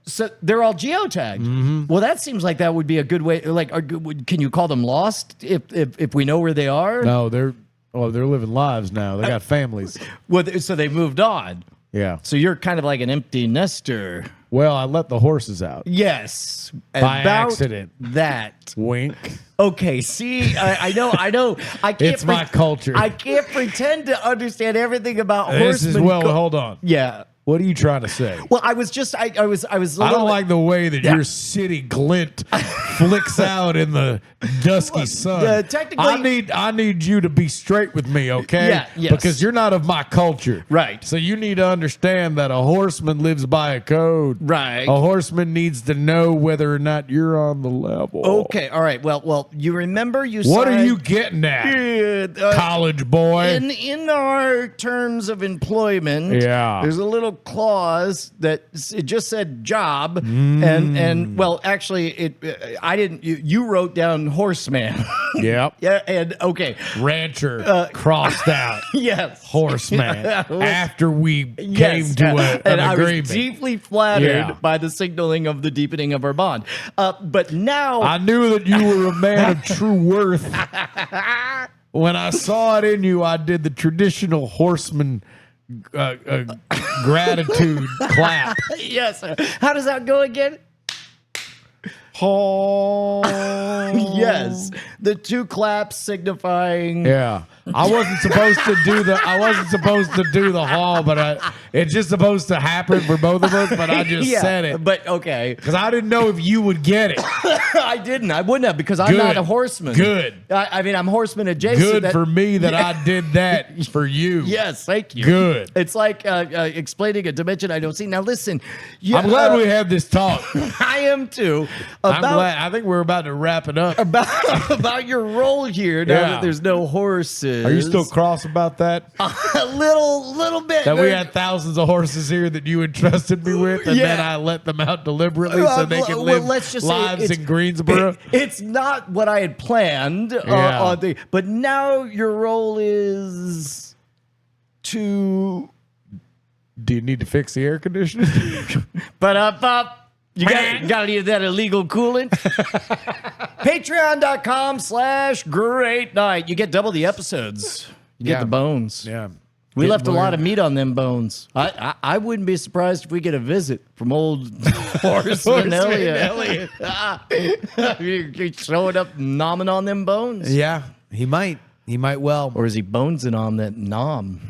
A: So they're all geotagged.
E: Mm-hmm.
A: Well, that seems like that would be a good way. Like, can you call them lost if we know where they are?
E: No, they're living lives now. They got families.
A: Well, so they moved on.
E: Yeah.
A: So you're kind of like an empty nester.
E: Well, I let the horses out.
A: Yes.
E: By
A: About
E: accident.
A: That.
E: Wink.
A: Okay. See, I know. I can't.
E: It's my culture.
A: I can't pretend to understand everything about
E: This is
A: horsemen.
E: hold on.
A: Yeah.
E: What are you trying to say?
A: Well, I was just. I was. A
E: I
A: little,
E: don't like the way that
A: Yeah.
E: your city glint flicks out in the dusky sun.
A: technically-
E: I need you to be straight with me, okay?
A: Yeah, yes.
E: Because you're not of my culture.
A: Right.
E: So you need to understand that a horseman lives by a code.
A: Right.
E: A horseman needs to know whether or not you're on the level.
A: Okay. All right. Well. You remember you.
E: What are
A: signed-
E: you getting at,
A: Uh,
E: college boy?
A: in our terms of employment,
E: Yeah.
A: there's a little little clause that it just said job, and well, actually, I didn't. You wrote down horseman.
E: Yep.
A: Yeah, and okay,
E: Rancher crossed out.
A: yes,
E: Horseman. After we
A: yes,
E: came to an
A: and I
E: agreement.
A: was deeply flattered
E: Yeah.
A: by the signaling of the deepening of our bond. But now,
E: I knew that you were a man of true worth. When I saw it in you, I did the traditional horseman gratitude clap.
A: yes, how does that go again?
E: Oh,
A: Yes, the two claps signifying.
E: yeah. I wasn't supposed to do the. I wasn't supposed to do the hall, but it's just supposed to happen for both of us. But I just
A: Yeah,
E: said it
A: but okay.
E: because I didn't know if you would get it.
A: I didn't. I wouldn't have because I'm
E: Good.
A: not a horseman.
E: Good.
A: I mean, I'm horseman adjacent.
E: Good for me that I did that for you.
A: Yes, thank you.
E: Good.
A: It's like explaining a dimension I don't see. Now listen, you,
E: I'm glad we had this talk.
A: I am too.
E: I'm glad. I think we're about to wrap it up.
A: About your role here. Now
E: Yeah.
A: that there's no horses.
E: Are you still cross about that?
A: a little bit?
E: That we had thousands of horses here that you entrusted me with, and then
A: Yeah.
E: I let them out deliberately so they can live
A: let's just say
E: lives
A: it's-
E: in Greensboro.
A: It's not what I had planned.
E: Yeah.
A: But now your role is to.
E: Do you need to fix the air conditioning?
A: But you gotta need that illegal coolant. Patreon.com/great night. You get double the episodes. You get
E: Yeah.
A: the bones.
E: yeah.
A: We
E: Get
A: left a
E: more-
A: lot of meat on them bones. I wouldn't be surprised if we get a visit from old Horseman Elliot. You're showing up nomming on them bones?
E: Yeah, he might. He might well.
A: Or is he bonesing on that nom?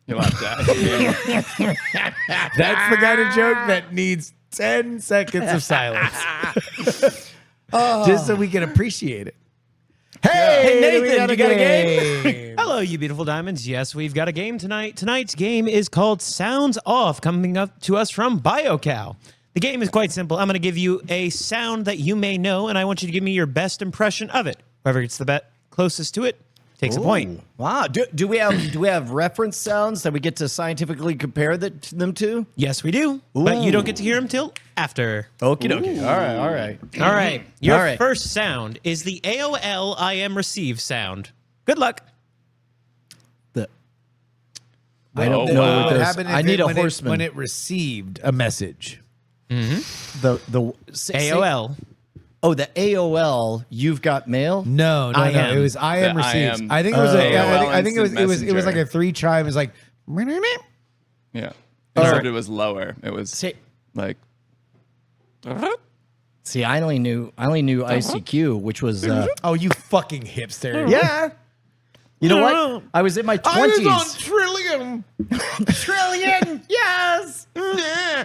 C: You'll have to ask me.
E: That's the kind of joke that needs 10 seconds of silence. Just so we can appreciate it.
A: Hey, Nathan,
E: we
A: you got a
E: game?
D: Hello, you beautiful diamonds. Yes, we've got a game tonight. Tonight's game is called Sounds Off, coming up to us from BioCow. The game is quite simple. I'm going to give you a sound that you may know, and I want you to give me your best impression of it. Whoever gets the closest to it takes a point.
A: Wow. Do we have reference sounds that we get to scientifically compare them to?
D: Yes, we do. But you don't get to hear them till after.
A: Okie dokie. All right.
D: All right. Your
A: All right.
D: first sound is the AOL I am receive sound. Good luck.
A: I don't
C: Oh,
A: know
C: wow.
A: what
E: What
A: those.
E: happened if
A: I need a
E: when
A: horseman.
E: when it received a message.
A: the
D: AOL.
A: Oh, the AOL. You've got mail.
E: No.
D: I am.
E: It was I am
C: The I
E: receives.
C: am.
E: I think it was.
C: AOL
E: I think it was.
C: Instant
E: It was like a
C: Messenger.
E: 3-chime. It was like.
C: Yeah. Except it was lower. It was
A: See,
C: like.
A: see, I only knew ICQ, which was
E: Oh, you fucking hipster!
A: yeah. You know what? I was in my
E: I was
A: 20s.
E: on Trillium.
A: Trillion. Yes.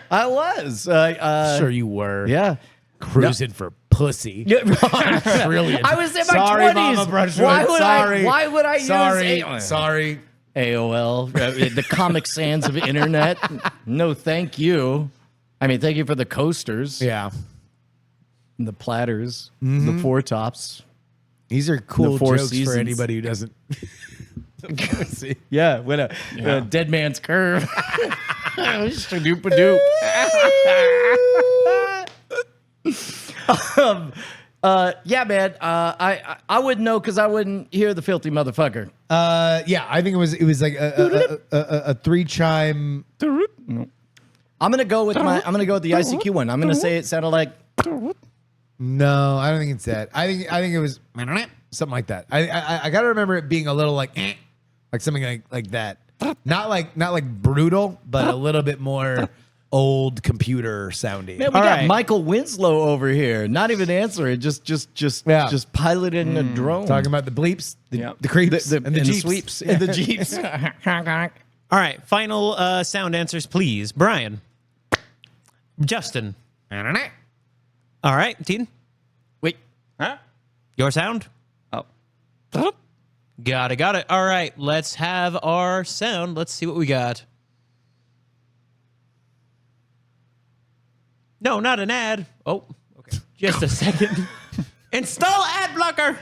A: I was.
E: Sure, you were.
A: Yeah.
E: Cruising for pussy. Trillion.
A: I was in my
E: Sorry,
A: 20s.
E: Mama Brushwood.
A: Why would
E: Sorry.
A: why would I
E: Sorry.
A: use
E: Sorry.
A: AOL, the Comic Sans of internet? No, thank you. I mean, thank you for the coasters,
E: Yeah.
A: and the platters, the four tops.
E: These are cool
A: The Four
E: jokes
A: Seasons.
E: for anybody who doesn't.
A: Yeah, when a dead man's curve. Shadoop-a-doop. Yeah, man. I wouldn't know because I wouldn't hear the filthy motherfucker.
E: Yeah, I think it was like a 3-chime.
A: I'm gonna go with the ICQ one. I'm gonna say it sounded like
E: No, I don't think it's that. I think it was something like that. I gotta remember it being a little like something like that. Not like brutal, but a little bit more old computer sounding.
A: man, we
D: All
A: got
D: right.
A: Michael Winslow over here. Not even answering,
E: Yeah.
A: just piloting a drone.
E: Talking about the bleeps,
C: Yeah.
E: the creeps,
A: the,
E: and the
A: and the
E: jeeps.
A: sweeps and the jeeps.
D: All right. Final sound answers, please. Brian. Justin. All right. Teen.
A: Wait,
C: Huh?
D: Your sound?
C: Oh.
D: Got it. All right. Let's have our sound. Let's see what we got. No, not an ad. Oh, okay. Just a second. Install ad blocker.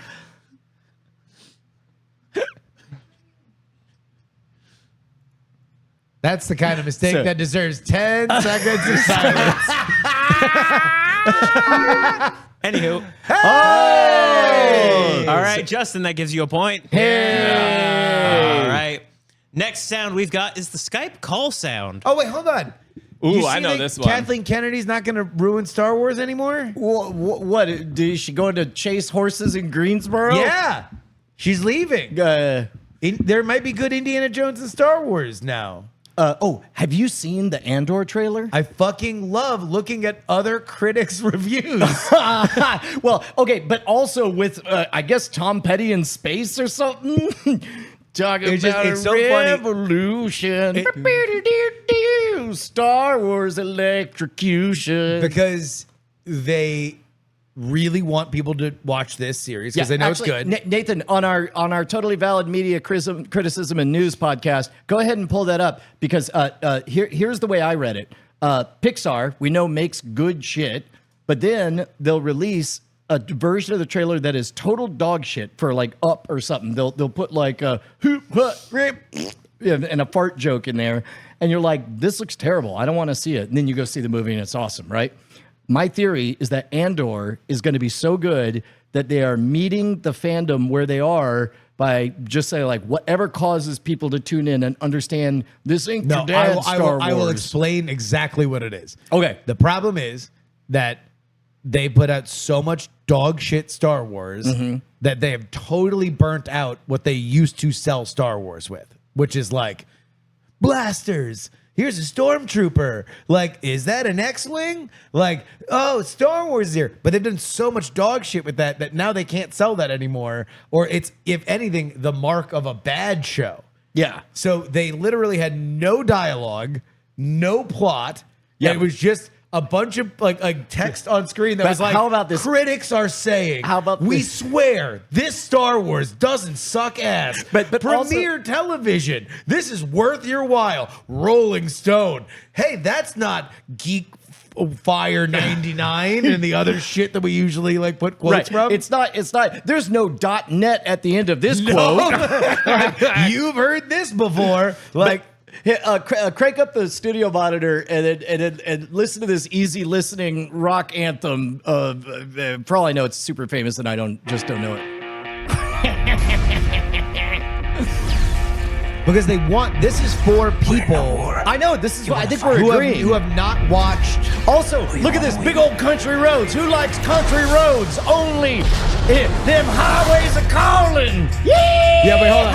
E: That's the kind of mistake
A: So-
E: that deserves 10 seconds of silence.
D: Anywho.
A: Hey!
D: All right, Justin, that gives you a point.
A: Hey!
D: All right. Next sound we've got is the Skype call sound.
E: Oh, wait, hold on.
C: Ooh,
E: You
C: I
E: see
C: know
E: that
C: this one.
E: Kathleen Kennedy's not going to ruin Star Wars anymore?
A: What? Did she go to chase horses in Greensboro?
E: Yeah. She's leaving. There might be good Indiana Jones and Star Wars now.
A: Have you seen the Andor trailer?
E: I fucking love looking at other critics' reviews.
A: Well, okay, but also with I guess Tom Petty in space or something. Talking
E: It's just-
A: about
E: it's
A: a
E: so funny.
A: revolution. Star Wars electrocution.
E: Because they really want people to watch this series because they know
A: actually,
E: it's good.
A: Nathan, on our Totally Valid Media Criticism and News podcast, go ahead and pull that up because here's the way I read it. Pixar, we know, makes good shit, but then they'll release a version of the trailer that is total dog shit for like Up or something. They'll put like a hoop, rip, and a fart joke in there, and you're like, this looks terrible. I don't want to see it. And then you go see the movie and it's awesome, right? My theory is that Andor is going to be so good that they are meeting the fandom where they are by just saying like whatever causes people to tune in and understand this ain't your dad's Star
E: I will
A: Wars.
E: explain exactly what it is.
A: Okay.
E: The problem is that they put out so much dog shit Star Wars that they have totally burnt out what they used to sell Star Wars with, which is like blasters. Here's a stormtrooper. Like, is that an X-Wing? Like, oh, Star Wars is here. But they've done so much dog shit with that now they can't sell that anymore. Or it's, if anything, the mark of a bad show.
A: Yeah.
E: So they literally had no dialogue, no plot.
A: Yeah.
E: It was just a bunch of like text on screen that
A: But
E: was like,
A: how about this?
E: Critics are saying,
A: How about
E: we
A: this?
E: swear this Star Wars doesn't suck ass.
A: But
E: Premiere television, this is worth your while. Rolling Stone, hey, that's not Geek Fire 99 and the other shit that we usually like put quotes from.
A: It's not. There's no .net at the end of this quote.
E: You've heard this before. Like,
A: Crank up the studio monitor and listen to this easy listening rock anthem. For all I know, it's super famous, and I don't know it.
E: because they want, this is for people
A: I know this is. I think we're
E: who
A: agreeing.
E: have not watched.
A: Also, look at this big old country roads. Who likes country roads? Only them highways are calling.
E: Yeah, but hold on,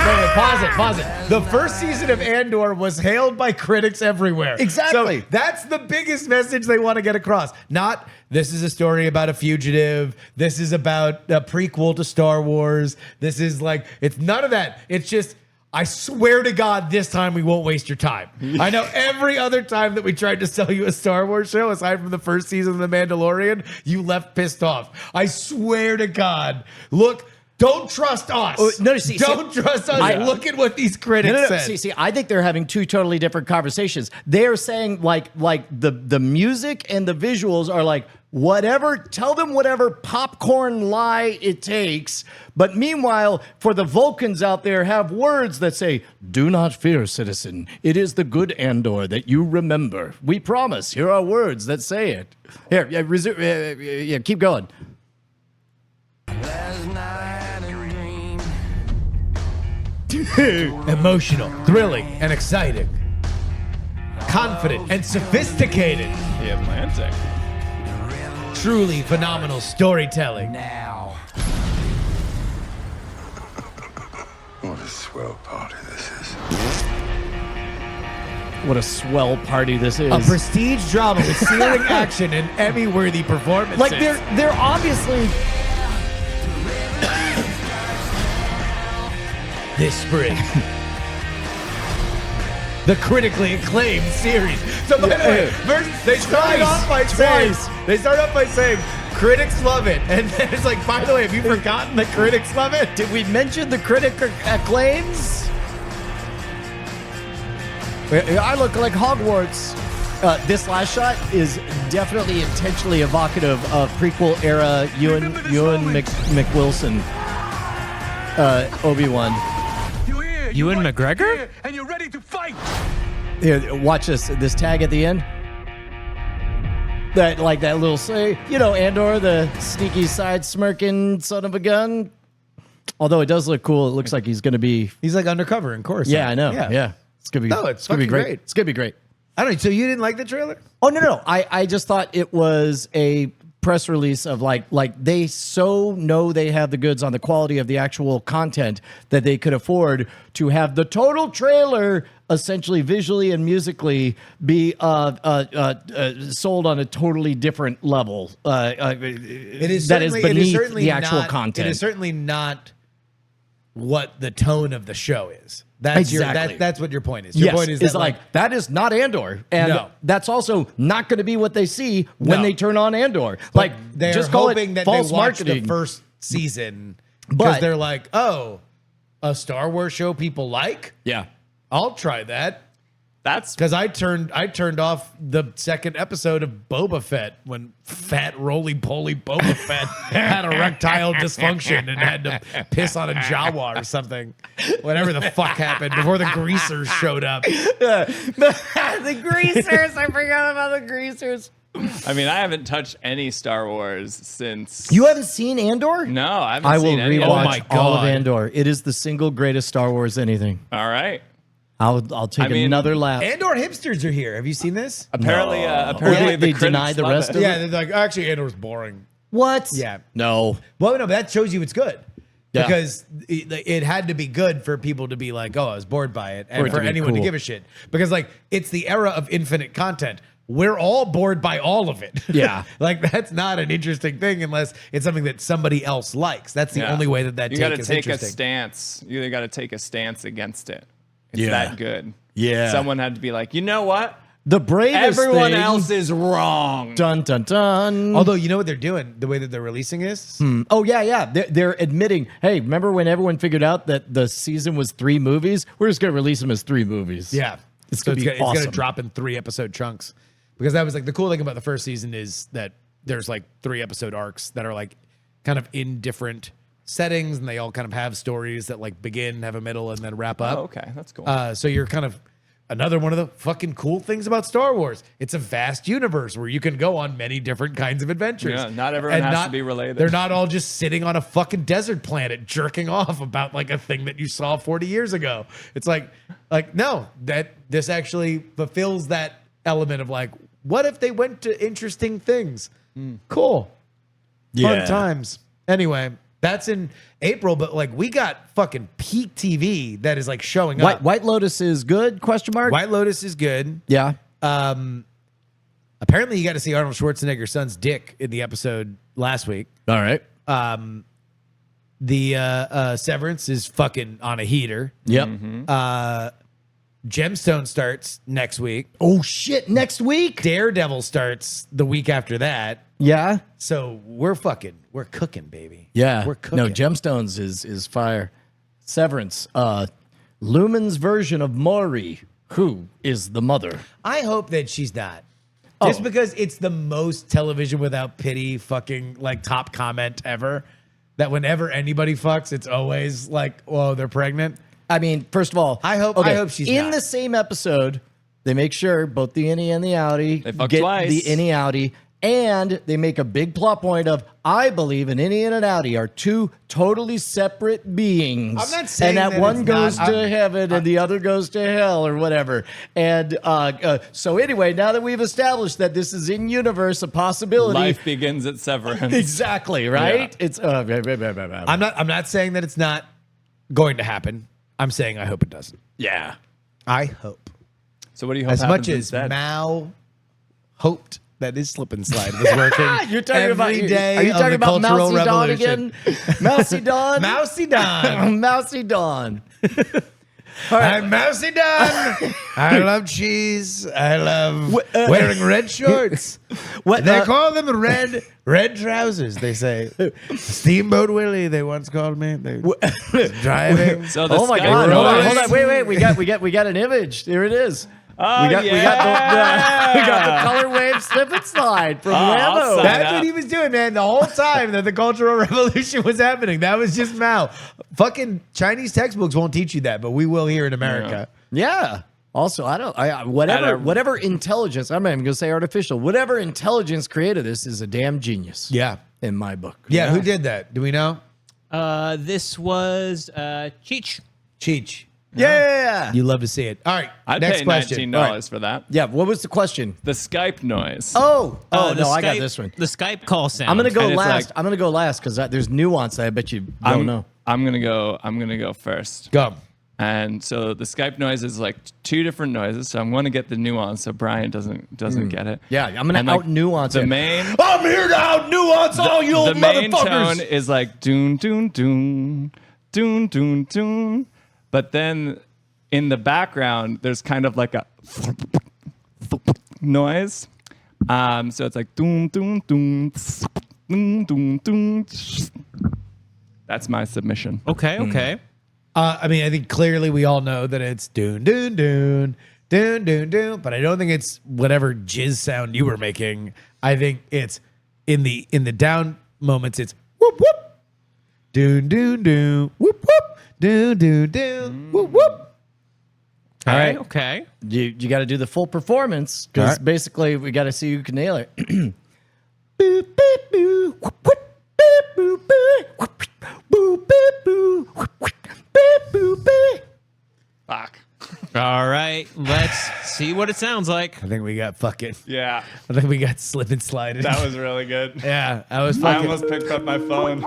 E: pause it. The first season of Andor was hailed by critics everywhere.
A: Exactly.
E: So that's the biggest message they want to get across. Not, this is a story about a fugitive. This is about a prequel to Star Wars. This is like, it's none of that. It's just, I swear to God, this time we won't waste your time. I know every other time that we tried to sell you a Star Wars show, aside from the first season of The Mandalorian, you left pissed off. I swear to God. Look, don't trust us. Don't trust us. Look at what these critics said.
A: See, I think they're having two totally different conversations. They're saying like the music and the visuals are like whatever. Tell them whatever popcorn lie it takes. But meanwhile, for the Vulcans out there, have words that say, "Do not fear, citizen. It is the good Andor that you remember. We promise. Here are words that say it." Here, keep going.
E: Emotional, thrilling, and exciting. Confident and sophisticated.
C: The Atlantic.
E: Truly phenomenal storytelling.
F: What a swell party this is.
A: What a swell party this is.
E: A prestige drama with searing action and Emmy-worthy performances.
A: Like they're obviously
E: this spring. The critically acclaimed series. So by the way, first they start off by saying critics love it, and then it's like, by the way, have you forgotten that critics love it?
A: Did we mention the critic acclaims? I look like Hogwarts. This last shot is definitely intentionally evocative of prequel era Ewan McWilson, Obi-Wan.
D: Ewan McGregor?
F: And you're ready to fight.
A: Here, watch this tag at the end. That little say, Andor, the sneaky side smirking son of a gun. Although it does look cool, it looks like he's going to be.
E: He's like undercover in course.
A: Yeah, I know. Yeah, it's gonna be.
E: No, it's
A: gonna be
E: fucking
A: great.
E: great.
A: It's gonna be great.
E: I don't know. So you didn't like the trailer?
A: Oh no. I just thought it was a press release of like they so know they have the goods on the quality of the actual content that they could afford to have the total trailer essentially visually and musically be sold on a totally different level.
E: It is
A: that is
E: certainly-
A: beneath the actual
E: not,
A: content.
E: It is certainly not what the tone of the show is. That's
A: Exactly.
E: that's what your point is. Your
A: Yes,
E: point is
A: it's
E: that
A: like that is not Andor, and
E: No.
A: that's also not going to be what they see when
E: No.
A: they turn on Andor. Like
E: they're
A: just call
E: hoping
A: it
E: that
A: false
E: they watch
A: marketing.
E: the first season because
A: But-
E: they're like, oh, a Star Wars show people like.
A: Yeah.
E: I'll try that.
C: That's
E: Because I turned off the second episode of Boba Fett when fat roly-poly Boba Fett had erectile dysfunction and had to piss on a Jawa or something. Whatever the fuck happened before the greasers showed up.
A: The greasers. I forgot about the greasers.
C: I mean, I haven't touched any Star Wars since.
A: You haven't seen Andor?
C: No, I haven't
A: I will
C: seen any of it.
A: rewatch
E: Oh my
A: all of
E: God.
A: Andor. It is the single greatest Star Wars anything.
C: All right.
A: I'll take
C: I mean,
A: another lap.
E: Andor hipsters are here. Have you seen this?
C: Apparently,
A: Oh,
C: apparently
A: they
C: critics
A: deny the
C: love
A: rest
C: it.
A: of
E: Yeah, they're like, actually, Andor's boring.
A: What?
E: Yeah.
A: No.
E: Well, no, but that shows you it's good.
A: Yeah.
E: Because it had to be good for people to be like, oh, I was bored by it. And
A: For it to
E: for
A: be
E: anyone to
A: cool.
E: give a shit. Because, like, it's the era of infinite content. We're all bored by all of it.
A: Yeah.
E: Like, that's not an interesting thing unless it's something that somebody else likes. That's the
C: Yeah.
E: only way that
C: you
E: take
C: gotta
E: is
C: take a
E: interesting.
C: stance. You got to take a stance against it. It's
A: Yeah.
C: that good.
A: Yeah.
C: Someone had to be like, you know what?
A: The bravest
C: Everyone
A: thing-
C: else is wrong.
A: Dun dun dun.
E: Although, you know what they're doing? The way that they're releasing this?
A: Oh yeah. They're admitting. Hey, remember when everyone figured out that the season was 3 movies? We're just gonna release them as 3 movies.
E: Yeah.
A: It's
E: So
A: gonna be
E: it's
A: awesome.
E: gonna drop in 3-episode chunks. Because that was like the cool thing about the first season is that there's like 3-episode arcs that are like kind of in different settings and they all kind of have stories that like begin, have a middle, and then wrap up.
C: Oh, okay. That's cool.
E: So you're kind of another one of the fucking cool things about Star Wars. It's a vast universe where you can go on many different kinds of adventures.
C: Yeah, not everyone
E: And
C: has to be related.
E: They're not all just sitting on a fucking desert planet jerking off about like a thing that you saw 40 years ago. It's like no, that this actually fulfills that element of like, what if they went to interesting things? Cool. Fun times. Anyway, that's in April, but like we got fucking peak TV that is like showing up.
A: White Lotus is good? Question mark.
E: White Lotus is good.
A: Yeah.
E: Apparently, you got to see Arnold Schwarzenegger's son's dick in the episode last week.
A: All right.
E: The Severance is fucking on a heater.
A: Yep.
E: Gemstone starts next week.
A: Oh shit! Next week.
E: Daredevil starts the week after that.
A: Yeah.
E: So we're cooking, baby.
A: Yeah.
E: We're cooking.
A: No, Gemstones is fire. Severance. Lumen's version of Maury, who is the mother.
E: I hope that she's not. Just because it's the most television without pity fucking like top comment ever. That whenever anybody fucks, it's always like, whoa, they're pregnant.
A: I mean, first of all,
E: I hope she's
A: in
E: not.
A: the same episode. They make sure both the innie and the outie
C: They fuck
A: get
C: twice.
A: the innie outie, and they make a big plot point of I believe an innie and an outie are 2 totally separate beings.
E: I'm not saying
A: and that
E: that
A: one
E: it's
A: goes
E: not-
A: to heaven and the other goes to hell or whatever. And so anyway, now that we've established that this is in universe a possibility,
C: Life begins at Severance.
A: exactly right.
C: Yeah.
A: It's
E: I'm not saying that it's not going to happen. I'm saying I hope it doesn't.
A: yeah.
E: I hope.
C: So what do you hope
E: As
C: happens
E: much as
C: instead?
E: Mao hoped that his slip and slide was working.
A: You're talking about
E: every day
A: Are you
E: of
A: talking
E: the
A: about
E: Cultural
A: Mousy Dawn
E: Revolution.
A: again? Mousy Dawn.
E: Mousy Don.
A: Mousy Dawn.
E: I'm Mousy Don. I love cheese. I love wearing red shorts.
A: What
E: They call them red trousers, they say. Steamboat Willie, they once called me. They driving.
C: So the
A: Oh my
C: Sky
A: God!
C: Road-
A: Hold on! Wait! We got an image. Here it is.
C: Oh,
A: we got
C: yeah.
A: the color wave slip and slide from
C: I'll
A: Rambo.
C: sign
E: That's
C: up.
E: what he was doing, man. The whole time that the Cultural Revolution was happening. That was just Mao. Fucking Chinese textbooks won't teach you that, but we will here in America.
A: Yeah. Also,
C: I
A: whatever
C: don't-
A: whatever intelligence, I'm not even gonna say artificial, whatever intelligence created this is a damn genius.
E: Yeah.
A: In my book.
E: Yeah. Who did that? Do we know?
D: This was Cheech.
E: Cheech.
A: Yeah.
E: You love to see it. All right.
C: I'd
E: next
C: pay
E: question.
C: $19 for that.
A: Yeah. What was the question?
C: The Skype noise.
A: Oh,
D: The
A: no, I got
D: Skype-
A: this one.
D: The Skype call sound.
A: I'm gonna go
C: And it's
A: last.
C: like-
A: I'm gonna go last because there's nuance that I bet you don't know.
C: I'm gonna go first.
E: Go.
C: And so the Skype noise is like two different noises. So I'm going to get the nuance so Brian doesn't get it.
A: Yeah, I'm gonna
C: And, like,
A: out nuance
C: the
A: it.
C: main.
A: I'm here to out nuance all you
C: The
A: old
C: main tone
A: motherfuckers.
C: is like doon doon doon doon doon doon, but then in the background there's kind of like a noise. So it's like doon doon doon doon doon doon. That's my submission.
D: Okay, okay.
E: I mean, I think clearly we all know that it's doon doon doon doon doon doon, but I don't think it's whatever jizz sound you were making. I think it's in the down moments. It's whoop whoop, doon doon doon, whoop whoop, doon doon doon, whoop whoop.
A: All right.
D: Okay.
A: You got to do the full performance because
E: All right.
A: basically we got to see who can nail it. Boop, beep, boo, whoop, whoop, beep, boo, boo, whoop, boo, beep, boo, whoop, whoop, beep, boo, beep.
C: Fuck.
D: All right. Let's see what it sounds like.
E: I think we got fucking.
C: Yeah,
E: I think we got slip and slided.
C: that was really good.
E: yeah, I was
C: I
E: fucking.
C: almost picked up my phone.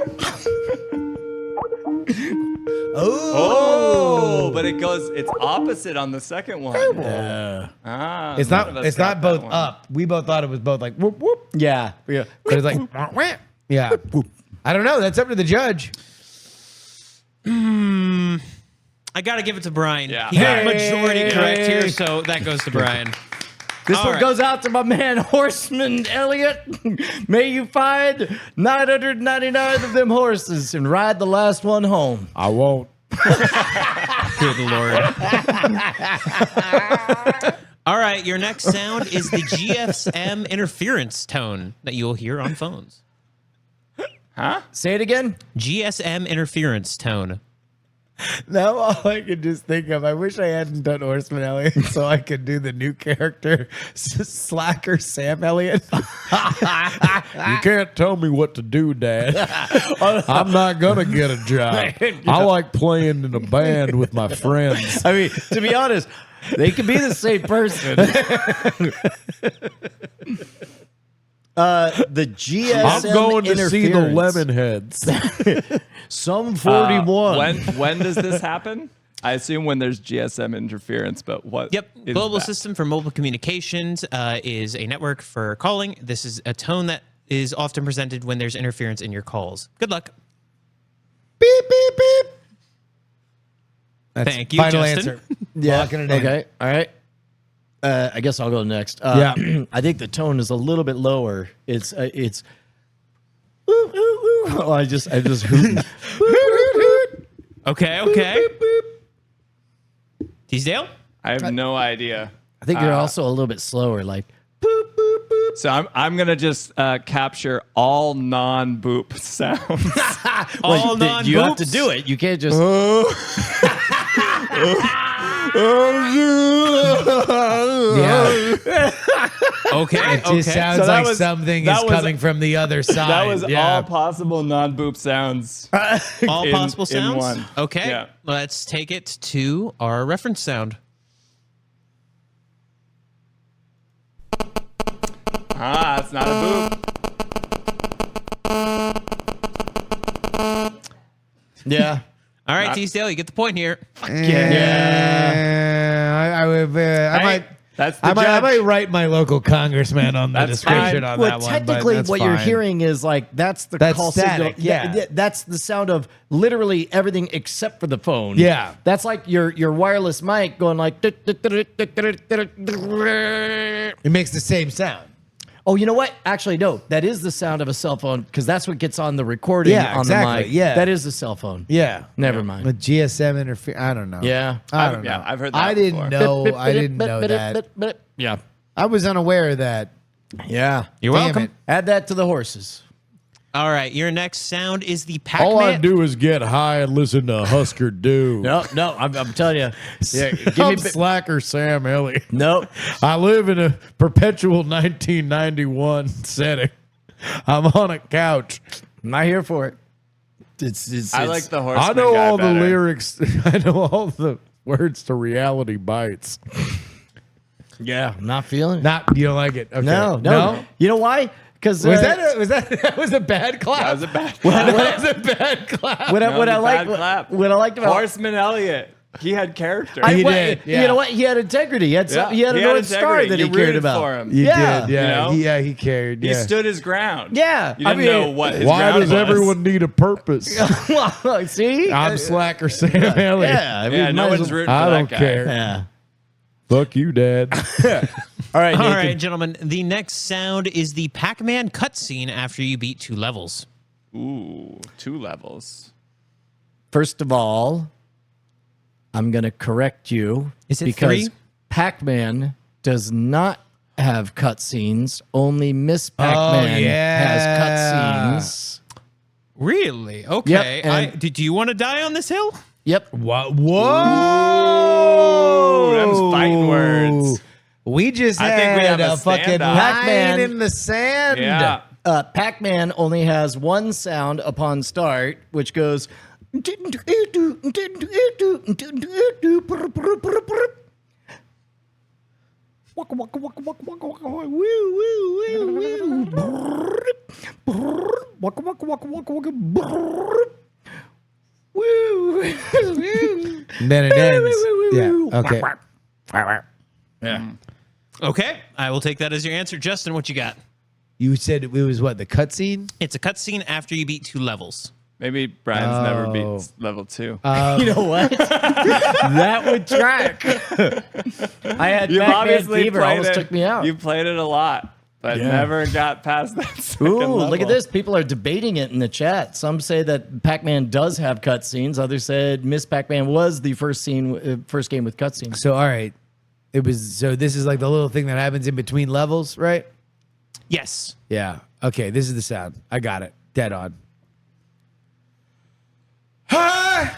E: Oh,
C: But it's opposite on the second one. Ah,
E: it's
C: none of
E: not.
C: us
E: It's
C: got
E: not
C: that
E: both
C: one.
E: up. We both thought it was both like whoop whoop.
A: Yeah.
E: But it's like yeah. I don't know. That's up to the judge.
D: I got to give it to Brian.
C: Yeah.
D: He got
A: Hey.
D: majority correct here, so that goes to Brian.
A: This
D: All
A: one
D: right.
A: goes out to my man Horseman Elliott. May you find 999 of them horses and ride the last one home.
E: I won't.
D: Good Lord. All right, your next sound is the GSM interference tone that you'll hear on phones.
A: Say it again.
D: GSM interference tone.
E: Now all I can just think of, I wish I hadn't done Horseman Elliott so I could do the new character, Slacker Sam Elliott. You can't tell me what to do, Dad. I'm not going to get a job. I like playing in a band with my friends.
A: I mean, to be honest, they could be the same person. The GSM
E: I'm going to see the
A: interference.
E: Lemonheads.
A: Some 41.
C: When does this happen? I assume when there's GSM interference, but what?
D: Yep.
C: is
D: Global
C: that?
D: System for Mobile Communications is a network for calling. This is a tone that is often presented when there's interference in your calls. Good luck.
E: Beep, beep, beep. That's
D: Thank you,
E: final
D: Justin.
E: answer.
A: Yeah.
E: Locking it in.
A: Okay. All right. I guess I'll go next.
E: Yeah.
A: I think the tone is a little bit lower. It's ooh, ooh, ooh. Oh, I just hooting.
D: Okay, okay. Teasdale?
C: I have no idea.
A: I think they're also a little bit slower. Like
C: So I'm gonna just capture all non-boop sounds.
D: All
A: you have to
D: non-boops?
A: do it. You can't just.
E: Yeah.
D: Okay,
E: It just
D: okay.
E: sounds
C: So that
E: like
C: was-
E: something
C: that
E: is
C: was-
E: coming from the other side.
C: That was
E: yeah.
C: all possible non-boop sounds.
D: All
C: in-
D: possible
C: in
D: sounds?
C: one.
D: Okay.
C: Yeah.
D: Let's take it to our reference sound.
C: It's not a boop.
A: Yeah.
D: All right, Teasdale, you get the point here.
E: I would. I might.
C: That's the
E: I
C: judge.
E: might write my local congressman on the
C: That's
E: description
C: fine.
E: on
A: Well,
E: that one.
A: technically,
E: but that's
A: what you're
E: fine.
A: hearing is like that's the
E: That's
A: call
E: static,
A: signal.
E: yeah.
A: That's the sound of literally everything except for the phone.
E: Yeah.
A: That's like your wireless mic going like.
E: It makes the same sound.
A: Oh, you know what? Actually, no. That is the sound of a cell phone because that's what gets on the recording
E: Yeah,
A: on
E: exactly,
A: the mic.
E: yeah.
A: That is the cell phone.
E: Yeah.
A: Never mind.
E: With GSM interfere. I don't know.
A: Yeah.
E: I don't know.
C: Yeah, I've heard that
E: I didn't
C: before.
E: know. I didn't know that.
A: Yeah.
E: I was unaware of that.
A: Yeah.
D: You're
E: Damn
D: welcome.
E: it.
A: Add that to the horses.
D: All right, your next sound is the
E: All I
D: Pac-Man.
E: do is get high and listen to Husker Du.
A: No, I'm telling you. Yeah, give me
E: I'm slacker Sam Elliott.
A: Nope.
E: I live in a perpetual 1991 setting. I'm on a couch.
A: I'm not here for it. It's
C: I like the horseman
E: I know
C: guy
E: all
C: better.
E: the lyrics. I know all the words to Reality Bites.
A: Yeah, I'm not feeling it.
E: Not you don't like it? Okay.
A: No. You know why? Because
E: Was that was a bad clap?
C: That was a bad.
E: That was a bad clap.
A: what
C: That was
A: I
C: a
A: like
C: bad clap.
A: what I liked about
C: Horseman Elliott. He had character.
E: He
A: what-
E: did,
A: You
E: yeah.
A: know what? He had integrity. He had
C: Yeah,
A: he had a
C: he had
A: North Star
C: integrity.
A: that
C: You
A: he cared
C: rooted
A: about.
C: for him.
E: You
A: Yeah.
E: did, yeah.
C: You know?
E: He cared.
C: He
E: Yeah.
C: stood his ground.
A: Yeah,
C: You
A: I
C: didn't
A: mean-
C: know what his
E: Why
C: ground
E: does
C: was.
E: everyone need a purpose?
A: Well, see,
E: I'm slacker Sam Elliott.
A: yeah, I mean,
C: Yeah, no
A: might as
C: one's
A: well-
C: rooting for
E: I
C: that
E: don't
C: guy.
E: care.
A: Yeah.
E: Fuck you, Dad.
A: All right,
D: All
A: Nathan.
D: right, gentlemen. The next sound is the Pac-Man cutscene after you beat 2 levels.
C: Ooh, 2 levels.
A: First of all, I'm going to correct you.
D: Is it
A: because
D: 3?
A: Pac-Man does not have cutscenes. Only Miss Pac-Man
E: yeah.
A: has cutscenes.
D: Really? Okay.
A: and-
D: Do you want to die on this hill?
A: Yep.
E: What? Whoa!
C: Them's fighting words.
E: We just
C: I
E: had
C: think we have a
E: a fucking
C: standoff.
E: line
A: Pac-Man.
E: in the sand.
C: Yeah.
A: Pac-Man only has one sound upon start, which goes.
E: And then it ends. Yeah. Okay.
A: Yeah.
D: Okay. I will take that as your answer. Justin, what you got?
E: You said it was what, the cutscene?
D: It's a cutscene after you beat 2 levels.
C: Maybe Brian's never beat level 2.
A: You know what? That would track. I had
C: You've
A: Pac-Man
C: obviously
A: fever.
C: played
A: Almost
C: it.
A: took me out.
C: You played it a lot, but
A: Yeah.
C: never got past that second
A: Ooh,
C: level.
A: look at this. People are debating it in the chat. Some say that Pac-Man does have cutscenes. Others said Miss Pac-Man was the first game with cutscenes.
E: So, all right. So this is like the little thing that happens in between levels, right?
D: Yes.
E: Yeah. Okay, this is the sound. I got it. Dead on. Hi!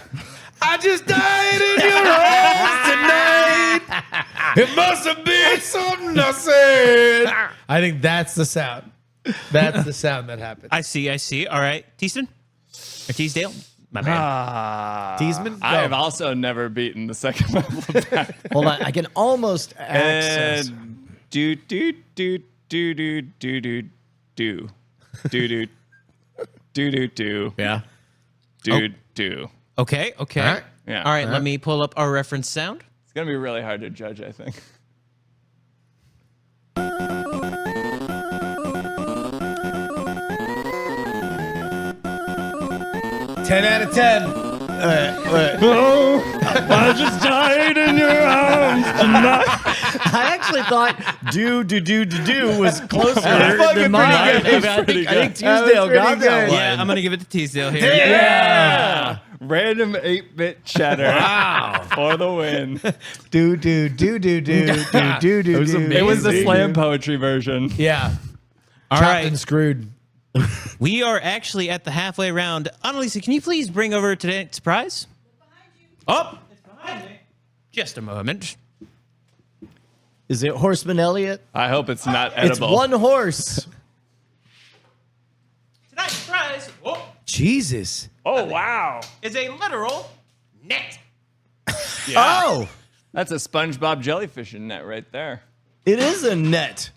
E: I just died in your arms tonight. It must have been something I said. I think that's the sound. That's the sound that happened.
D: I see. All right. Teaston? Or Teasdale? My bad.
E: Teasman?
C: I have also never beaten the second level of Pac-Man.
A: Hold on. I can almost access.
C: And do do do do do do do do do do do do
A: Yeah.
C: do do.
D: Okay.
E: All right.
C: Yeah.
D: All right. Let me pull up our reference sound.
C: It's gonna be really hard to judge, I think.
E: Ten out of 10.
A: I just died in your arms tonight. I actually thought do was closer than mine.
E: good.
A: I think
E: That was
A: Tuesdale
E: pretty
A: got that
E: good.
A: one.
D: Yeah, I'm going to give it to Teasdale here.
C: Yeah. Random 8-bit cheddar. For the win.
E: Do.
C: It was the slam poetry version.
E: Yeah.
D: All
E: Chopped
D: right.
E: and screwed.
D: We are actually at the halfway round. Annalisa, can you please bring over today's prize? Oh, it's behind me. Just a moment.
A: Is it Horseman Elliott?
C: I hope it's not
A: It's
C: edible.
A: one horse.
D: Tonight's prize
E: Jesus.
C: Oh wow.
D: is a literal net.
A: Oh,
C: That's a SpongeBob jellyfish net right there.
A: it is a net.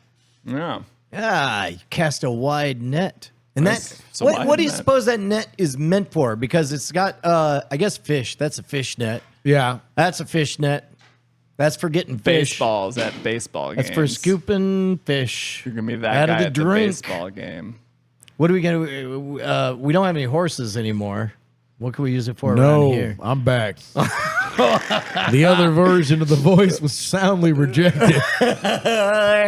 C: Yeah.
A: Ah, you cast a wide net. And
C: It's a
A: what
C: wide
A: do you
C: net.
A: suppose that net is meant for? Because it's got, I guess, fish. That's a fish net.
E: Yeah.
A: That's a fish net. That's for getting fish.
C: Baseballs at baseball games.
A: That's for scooping fish.
C: You're gonna be that
A: out
C: guy
A: of the
C: at the
A: drink.
C: baseball game.
A: What are we gonna? We don't have any horses anymore. What can we use it for around
E: No,
A: here?
E: I'm back. The other version of the voice was soundly rejected.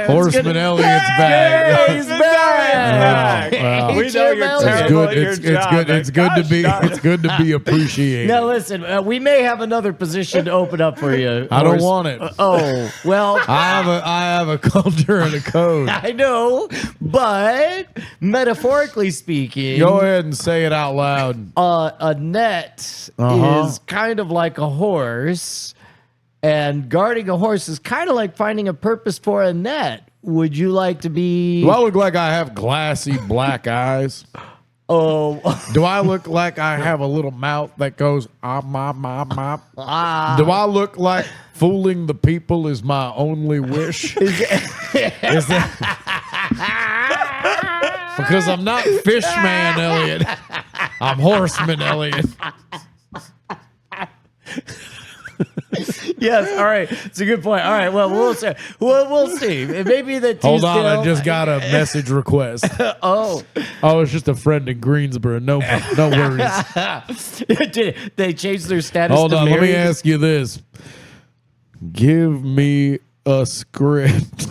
E: Horseman Elliot's back.
A: He's back.
E: Wow.
C: We know you're
A: It's
C: terrible at your
E: It's
C: job.
E: good. It's good to be. It's good to be appreciated.
A: Now listen, we may have another position to open up for you.
E: I don't
A: Horse.
E: want it.
A: Oh well,
E: I have a culture and a code.
A: I know, but metaphorically speaking,
E: Go ahead and say it out loud.
A: a net
E: Uh-huh.
A: is kind of like a horse, and guarding a horse is kind of like finding a purpose for a net. Would you like to be?
E: Do I look like I have glassy black eyes?
A: Oh,
E: Do I look like I have a little mouth that goes ah? Do I look like fooling the people is my only wish? Is that because I'm not Fishman Elliot. I'm Horseman Elliot.
A: yes. All right, it's a good point. All right, well, we'll see. We'll see. It may be that.
E: Hold on, I
A: Teasdale-
E: just got a message request.
A: Oh,
E: Oh, it's just a friend in Greensboro. No worries.
A: did they changed their status?
E: Hold
A: to
E: on, let me
A: married?
E: ask you this. Give me a script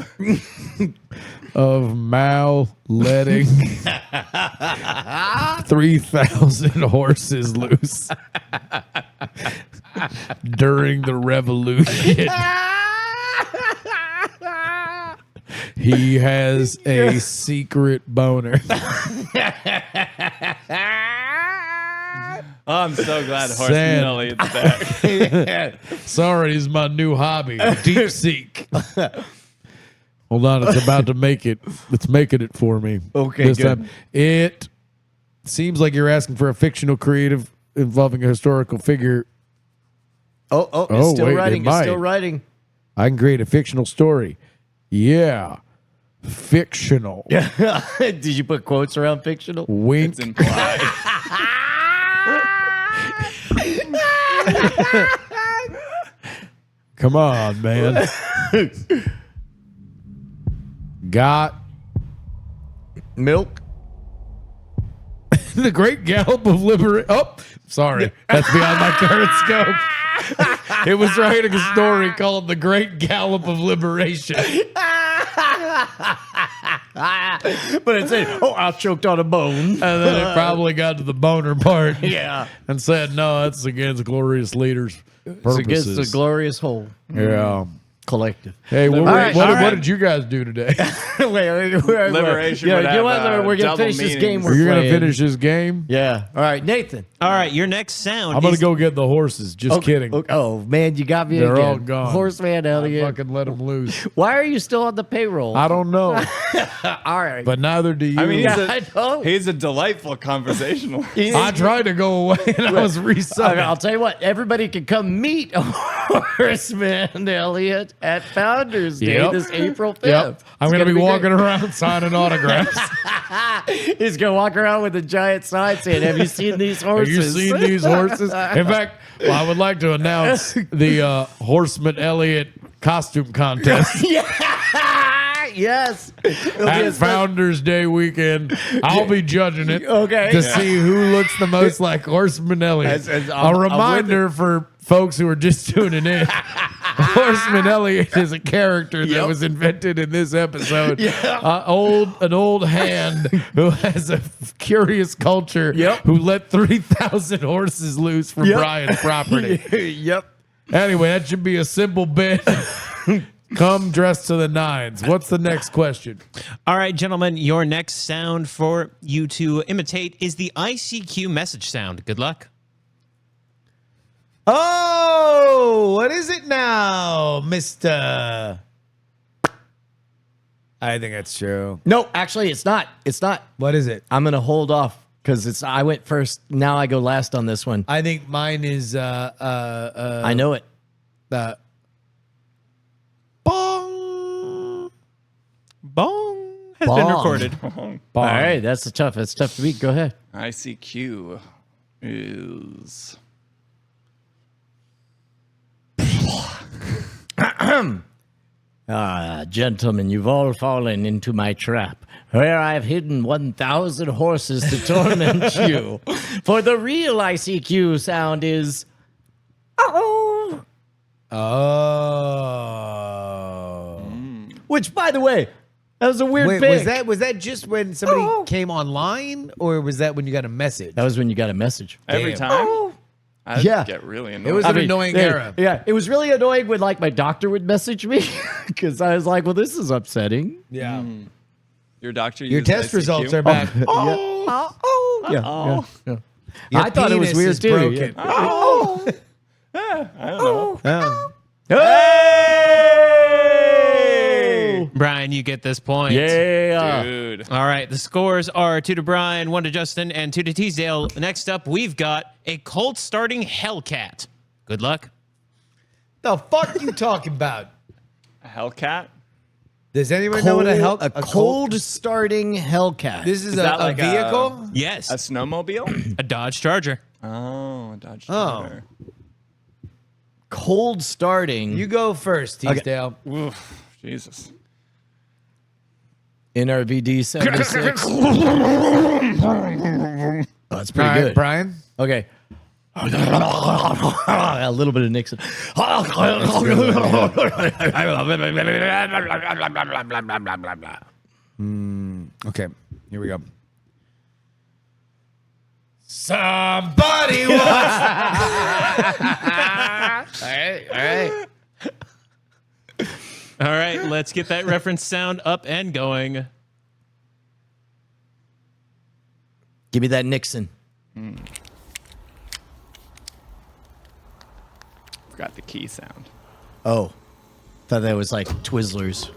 E: of Mal letting 3,000 horses loose during the revolution. He has a secret boner.
C: Oh, I'm so glad Horseman
E: Sad.
C: Elliot's back.
E: Sorry, is my new hobby. Deep seek. Hold on, it's about to make it. It's making it for me.
A: Okay,
E: this
A: good.
E: time. It seems like you're asking for a fictional creative involving a historical figure.
A: Oh, it's
E: Oh,
A: still
E: wait, it
A: writing. It's
E: might.
A: still writing.
E: I can create a fictional story. Yeah, fictional.
A: Did you put quotes around fictional?
E: Wink.
C: It's implied.
E: Come on, man. Got
A: Milk.
E: the Great Gallop of Liberation. Oh, sorry. That's beyond my current scope. It was writing a story called The Great Gallop of Liberation.
A: But it said, "Oh, I choked on a bone."
E: And then it probably got to the boner part.
A: Yeah.
E: And said, no, that's against glorious leaders'
A: It's
E: purposes.
A: against the glorious whole
E: Yeah.
A: collective.
E: Hey, what,
A: All right,
E: what,
A: all
E: what
A: right.
E: did you guys do today?
C: Liberation would
A: you know what?
C: have,
A: We're gonna
C: double
A: finish this game.
C: meanings.
A: We're
E: You're going to
A: playing.
E: finish this game?
A: Yeah. All right, Nathan.
D: All right, your next sound
E: I'm going
D: is
E: to go get the horses. Just kidding.
A: Okay. Oh man, you got me
E: They're
A: again.
E: all gone.
A: Horseman
E: I
A: Elliot.
E: fucking let them loose.
A: Why are you still on the payroll?
E: I don't know,
A: All right.
E: but neither do you.
C: I mean,
A: I know.
C: he's a delightful conversational.
E: I tried to go away and I was
A: Okay,
E: resubbed.
A: I'll tell you what. Everybody can come meet Horseman Elliot at Founders Day
E: Yep.
A: this April 5th.
E: Yep. I'm going to be walking
A: great.
E: around signing autographs.
A: He's gonna walk around with a giant sign saying, "Have you seen these
E: Have
A: horses?"
E: you seen these horses? In fact, I would like to announce the Horseman Elliot costume contest
A: Yes. It'll be
E: at
A: a special-
E: Founders Day weekend. I'll be judging it
A: Okay.
E: to see who looks the most like Horseman Elliot.
A: I'm
E: A
A: with
E: reminder for folks who are just tuning in. Horseman Elliot is a character that
A: Yep.
E: was invented in this episode. An old hand who has a curious culture
A: Yep.
E: who let 3,000 horses loose from
A: Yep.
E: Brian's property.
A: Yep.
E: Anyway, that should be a simple bit. Come dressed to the nines. What's the next question?
D: All right, gentlemen, your next sound for you to imitate is the ICQ message sound. Good luck.
E: Oh, what is it now, Mr. I think that's true.
A: No, actually, it's not. It's not.
E: What is it?
A: I'm gonna hold off because I went first. Now I go last on this one.
E: I think mine is
A: I know it.
E: bong.
D: Bong has
A: Bong.
D: been recorded.
A: All right, that's tough. That's tough to beat. Go ahead.
C: ICQ is
A: Gentlemen, you've all fallen into my trap, where I've hidden 1,000 horses to torment you. For the real ICQ sound is, oh.
E: Oh.
A: Which, by the way, that was a weird
E: Wait,
A: pick.
E: was that just when somebody came online, or was that when you got a message?
A: That was when you got a message.
C: Every
E: Damn.
C: time. I
A: Yeah.
C: get really annoyed.
E: It was an annoying era.
A: Yeah, it was really annoying when like my doctor would message me because I was like, "Well, this is upsetting."
E: Yeah.
C: Your doctor.
E: Your
C: used
E: test
C: ICQ?
E: results are back.
A: Yeah.
E: Your
A: I thought it was
E: penis
A: weird
E: is
A: too.
E: broken.
C: I don't know.
A: Hey!
D: Brian, you get this point.
A: Yeah.
C: Dude.
D: All right, the scores are 2 to Brian, 1 to Justin, and 2 to Teasdale. Next up, we've got a cold starting Hellcat. Good luck.
E: The fuck you talking about?
C: A Hellcat.
E: Does anyone know what a
A: cold starting Hellcat.
E: This is
C: that
E: a
C: like a-
E: vehicle?
D: Yes,
C: A snowmobile.
D: a Dodge Charger.
C: Oh, a Dodge
E: Oh.
C: Charger.
A: cold starting
E: You go first, Teasdale.
C: Oof, Jesus.
A: NRVD 76. Oh, that's
E: All
A: pretty
E: right,
A: good.
E: Brian.
A: Okay. A little bit of Nixon.
E: Okay, here we go. Somebody wants.
D: All right, let's get that reference sound up and going.
A: Give me that Nixon.
C: Forgot the key sound.
A: Oh. Thought that was like Twizzlers.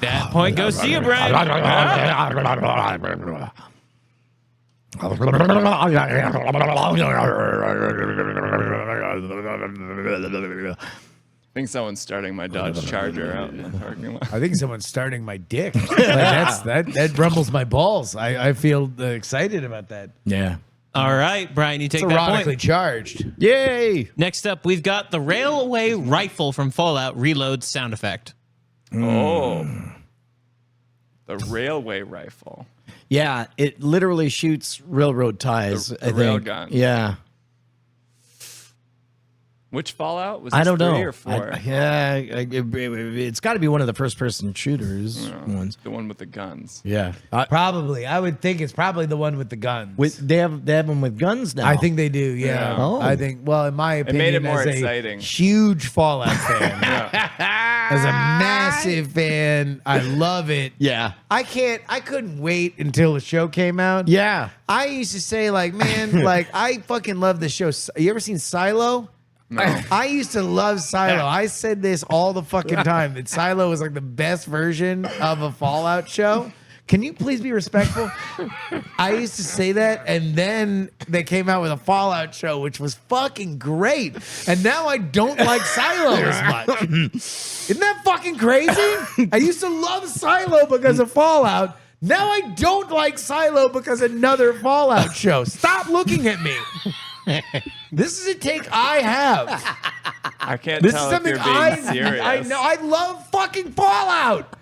D: That point goes to you, Brian.
C: I think someone's starting my Dodge Charger out in the parking lot.
E: I think someone's starting my dick. Like, that rumbles my balls. I feel excited about that.
A: Yeah.
D: All right, Brian, you take
E: It's
D: that
E: erotically
D: point.
E: charged.
A: Yay.
D: Next up, we've got the Railway Rifle from Fallout Reload sound effect.
C: Oh. The railway rifle.
A: Yeah, it literally shoots railroad ties.
C: The
A: I think.
C: rail gun.
A: Yeah,
C: Which Fallout? Was
A: I
C: this
A: don't
C: 3
A: know.
C: or 4?
A: It's got to be one of the first-person shooters ones.
C: The one with the guns.
A: Yeah,
E: Probably. I would think it's probably the one with the guns.
A: they have them with guns now.
E: I think they do, yeah.
C: Yeah.
A: Oh.
E: I think, well, in my opinion,
C: made it more
E: as a
C: exciting.
E: huge Fallout fan,
C: Yeah.
E: as a massive fan, I love it.
A: Yeah,
E: I couldn't wait until the show came out.
A: yeah.
E: I used to say, like, man, like, I fucking love the show. You ever seen Silo?
C: No.
E: I used to love Silo. I said this all the fucking time that Silo was like the best version of a Fallout show. Can you please be respectful? I used to say that, and then they came out with a Fallout show, which was fucking great. And now I don't like Silo as much. Isn't that fucking crazy? I used to love Silo because of Fallout. Now I don't like Silo because another Fallout show. Stop looking at me. This is a take I have.
C: I can't
E: This is
C: tell if
E: something
C: you're being serious.
E: I know. I love fucking Fallout.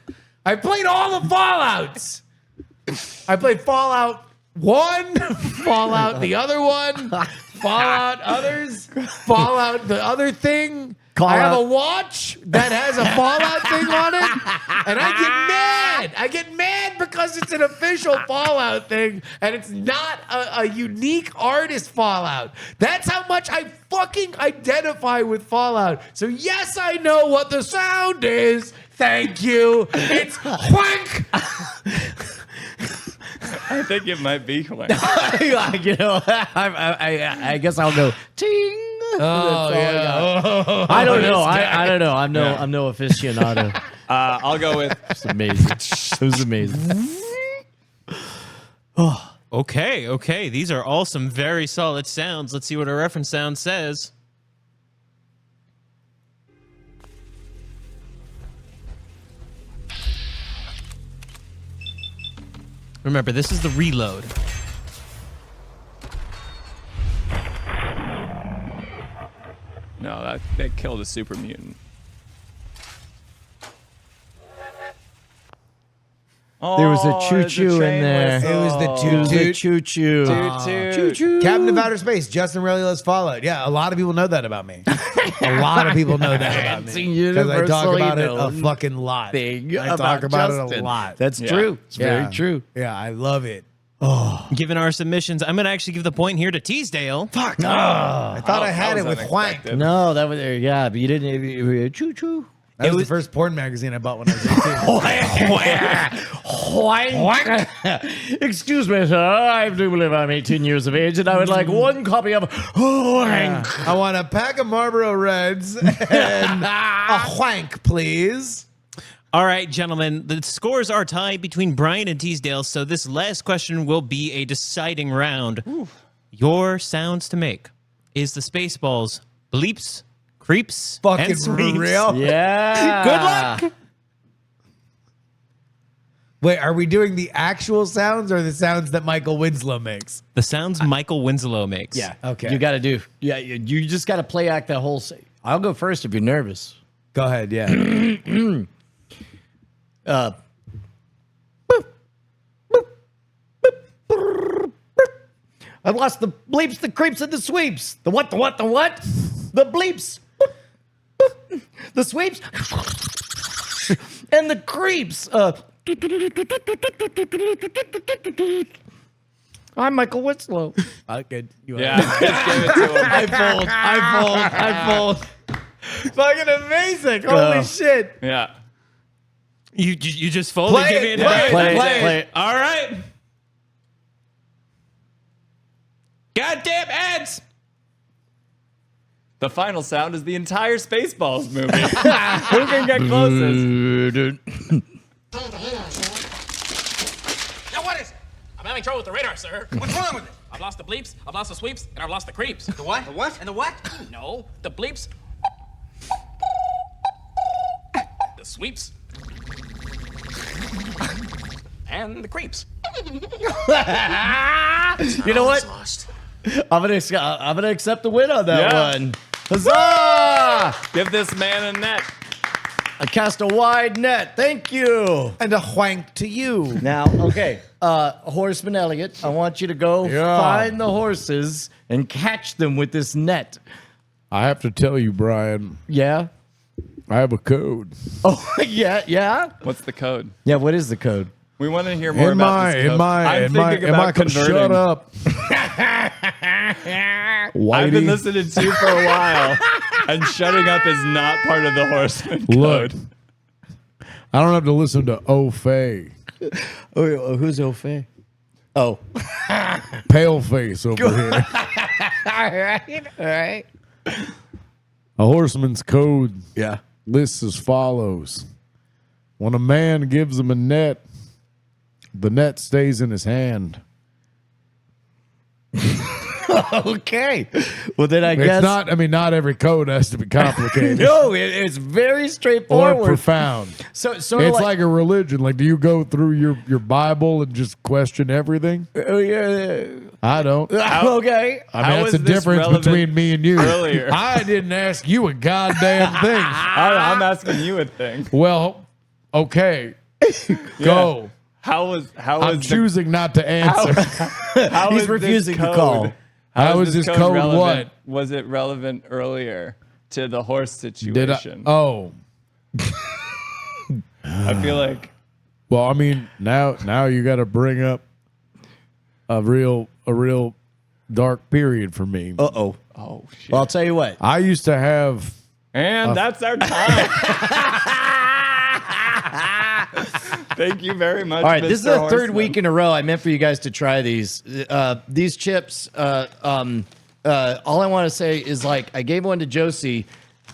E: I played all the Fallouts. I played Fallout 1, Fallout the other one, Fallout others, Fallout the other thing. I have a watch that has a Fallout thing on it, and I get mad. I get mad because it's an official Fallout thing, and it's not a unique artist Fallout. That's how much I fucking identify with Fallout. So yes, I know what the sound is. Thank you. It's whank.
C: I think it might be like
A: you know, I guess I'll go ting.
E: Oh yeah.
A: I don't know. I don't know. I'm no aficionado.
C: I'll go with
A: It's amazing. It was amazing.
D: Okay. These are all some very solid sounds. Let's see what our reference sound says. Remember, this is the reload.
C: no. That killed a super mutant.
A: There was a
C: Oh,
A: choo-choo
C: the
A: in
C: train
A: there.
C: whistle.
E: It was the
A: It was a
E: toot
A: choo-choo.
C: Toot, toot.
E: Captain of Outer Space. Justin really loves Fallout. Yeah, a lot of people know that about me. A lot of people know that about
A: It's
E: me
A: a
E: because I talk
A: universally
E: about it a
A: known
E: fucking lot.
A: Thing
E: I talk about it a
A: Justin.
E: lot.
A: That's
C: Yeah.
A: true. It's
E: Yeah.
A: very true.
E: Yeah, I love it.
D: Given our submissions, I'm going to actually give the point here to Teasdale.
E: Fuck. I thought I had it
C: was
E: with Wank.
C: unexpected.
A: No, that was yeah, but you didn't. Choo-choo.
E: That was the first porn magazine I bought when I was 18.
A: Excuse me, sir. I do believe I'm 18 years of age, and I would like one copy of Wank.
E: I want a pack of Marlboro Reds and a Wank, please.
D: All right, gentlemen, the scores are tied between Brian and Teasdale, so this last question will be a deciding round. Your sounds to make is the Spaceballs bleeps, creeps,
E: Fucking
D: and sweeps.
E: real.
A: Yeah.
D: Good luck.
E: Wait, are we doing the actual sounds or the sounds that Michael Winslow makes?
D: The sounds Michael Winslow makes.
A: Yeah.
E: Okay.
A: You got to do. Yeah. You just got to play act that whole. I'll go first if you're nervous.
E: Go ahead, yeah.
A: I've lost the bleeps, the creeps, and the sweeps. The what, the what, the what? The bleeps. The sweeps. And the creeps. I'm Michael Winslow.
E: Good.
C: Yeah, just give it to him.
E: I fold. Fucking amazing. Holy shit.
C: Yeah.
D: You just fold
E: Play
D: and give
E: it,
D: it
E: play
D: back.
E: it,
A: Play it,
E: play it.
A: play it.
D: All right. Goddamn ads.
C: The final sound is the entire Spaceballs movie. Who can get closest?
G: Now what is it? I'm having trouble with the radar, sir. What's wrong with it? I've lost the bleeps, I've lost the sweeps, and I've lost the creeps. The what? The what? And the what? No, the bleeps. The sweeps. And the creeps.
A: You know what?
G: Lost.
A: I'm gonna accept the win on that
C: Yeah.
A: one. Huzzah!
C: Give this man a net.
A: I cast a wide net. Thank you.
E: And a Wank to you.
A: Now, okay, Horseman Elliott, I want you to go
E: Yeah.
A: find the horses and catch them with this net.
H: I have to tell you, Brian,
A: Yeah.
H: I have a code.
A: Oh, yeah.
C: What's the code?
A: Yeah. What is the code?
C: We want to hear more about this code. I'm thinking about converting.
H: Shut up.
C: I've been
H: Whitey,
C: listening to you for a while, and shutting up is not part of the Horseman
H: look,
C: code.
H: I don't have to listen to O'Fay,
A: Oh, who's Ofe? Oh.
H: Paleface over here.
A: All right.
H: A horseman's code
A: Yeah.
H: lists as follows. When a man gives him a net, the net stays in his hand.
A: Okay. Well, then I
H: It's
A: guess.
H: not every code has to be complicated
A: No, it's very
H: or
A: straightforward.
H: profound.
A: So, sort of
H: It's like a religion. Like, do you go through your Bible and just question everything?
A: oh, yeah.
H: I don't.
A: Okay.
H: I mean,
C: How
H: that's
C: was
H: the
C: this
H: difference
C: relevant
H: between me and you.
C: earlier?
H: I didn't ask you a goddamn thing.
C: I'm asking you a thing.
H: Well, okay, go.
C: How was
H: I'm choosing not to answer.
C: how
A: He's
C: is this
A: refusing to
C: code-
A: call.
H: How is this code
C: relevant?
H: what?
C: Was it relevant earlier to the horse
H: Did I?
C: situation?
H: Oh,
C: I feel like
H: well, I mean, now you got to bring up a real dark period for me.
A: Uh-oh.
C: oh shit.
A: Well, I'll tell you what.
H: I used to have.
C: And that's our time. Thank you very much.
A: All right, this is the
C: Mr.
A: third
C: Horseman.
A: week in a row I meant for you guys to try these. These chips, all I want to say is like I gave one to Josie,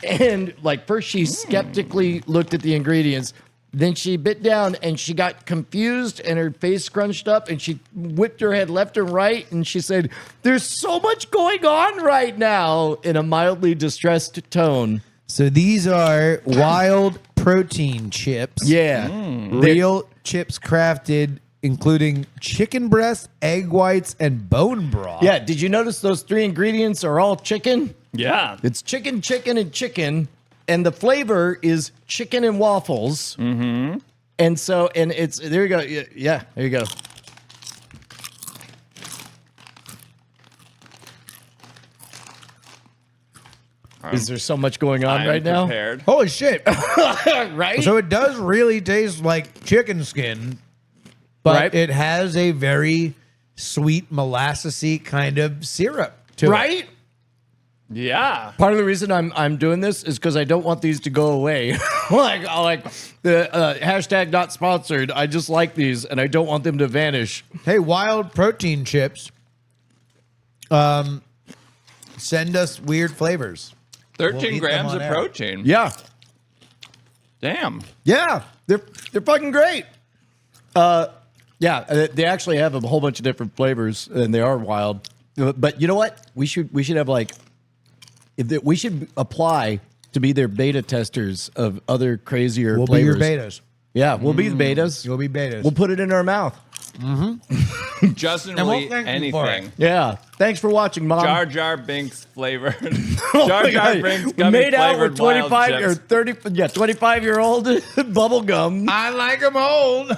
A: and like first she skeptically looked at the ingredients, then she bit down and she got confused and her face scrunched up and she whipped her head left and right and she said, "There's so much going on right now," in a mildly distressed tone.
E: So these are wild protein chips.
A: Yeah.
E: Real chips crafted, including chicken breast, egg whites, and bone broth.
A: Yeah. Did you notice those three ingredients are all chicken?
C: Yeah.
A: It's chicken, chicken, and chicken. And the flavor is chicken and waffles. Mm-hmm. And so, and it's, there you go. Yeah, there you go. Is there so much going on right now?
C: Prepared.
E: Holy shit.
A: Right?
E: So it does really taste like chicken skin, but
A: Right.
E: it has a very sweet molassesy kind of syrup to it.
A: right?
C: Yeah.
A: Part of the reason I'm doing this is because I don't want these to go away. like the hashtag not sponsored. I just like these and I don't want them to vanish.
E: Hey, Wild Protein Chips. Send us weird flavors.
C: 13
E: We'll eat them
C: grams
E: on
C: of
E: air.
C: protein.
A: Yeah,
C: Damn.
A: yeah, they're fucking great. Yeah, they actually have a whole bunch of different flavors and they are wild. But you know what? We should have like, we should apply to be their beta testers of other crazier
E: We'll
A: flavors.
E: be your betas.
A: Yeah, we'll be the betas.
E: You'll be betas.
A: We'll put it in our mouth.
C: Justin
E: And
C: will
E: we'll
C: eat
E: thank you for
C: anything.
A: Yeah. Thanks for watching, Mom.
C: Jar Jar Binks flavored.
A: Oh
C: Jar
A: my
C: Jar
A: God.
C: Binks
A: We
C: gummy
A: made out
C: flavored
A: with
C: wild
A: 25 or
C: chips.
A: 30, 25-year-old bubble gum.
E: I like them old.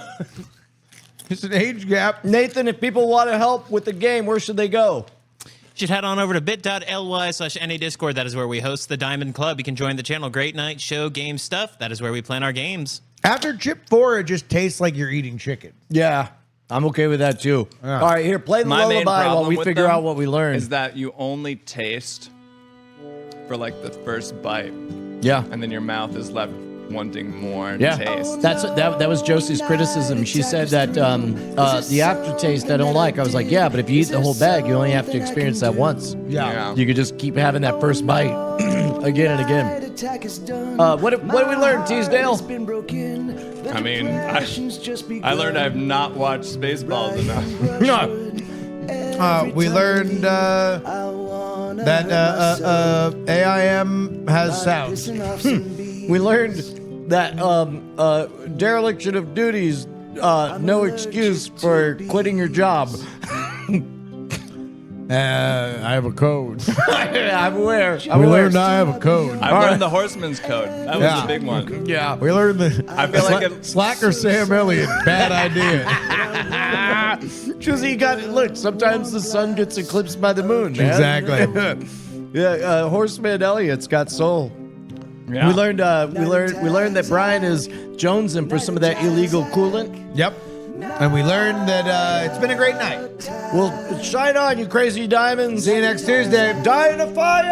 E: It's an age gap.
A: Nathan, if people want to help with the game, where should they go?
D: You should head on over to bit.ly/NADiscord. That is where we host the Diamond Club. You can join the channel. Great night, show, game stuff. That is where we plan our games.
E: After chip 4, it just tastes like you're eating chicken.
A: Yeah, I'm okay with that too.
E: Yeah.
A: All right, here, play the
C: My main
A: lullaby while
C: problem
A: we
C: with
A: figure
C: them
A: out what we learned.
C: is that you only taste for like the first bite,
A: Yeah.
C: and then your mouth is left wanting more
A: Yeah,
C: taste.
A: that was Josie's criticism. She said that the aftertaste I don't like. I was like, yeah, but if you eat the whole bag, you only have to experience that once.
C: Yeah.
A: You could just keep having that first bite again and again. What did we learn, Teasdale?
C: I mean, I learned I've not watched Spaceballs enough.
E: We learned that AIM has sounds.
A: We learned that dereliction of duties, no excuse for quitting your job.
H: I have a code.
A: I'm aware.
H: We learned I have a code.
C: I learned the Horseman's Code. That was
E: Yeah.
C: the big one.
A: Yeah.
E: We learned the
C: I feel like it,
E: Slacker Sam Elliott. Bad idea.
A: Because you got look. Sometimes the sun gets eclipsed by the moon. Man.
E: Exactly.
A: Yeah. Horseman Elliott's got soul.
C: yeah.
A: We learned. We learned that Brian is jonesing for some of that illegal coolant.
E: Yep. And we learned that it's been a great night.
A: Well, shine on, you crazy diamonds.
E: See you next Tuesday.
A: Die in a fire!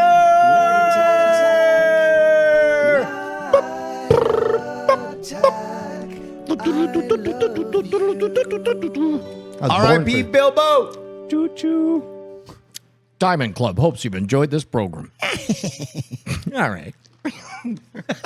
E: R.I.P. Bilbo.
A: Diamond Club hopes you've enjoyed this program. All right.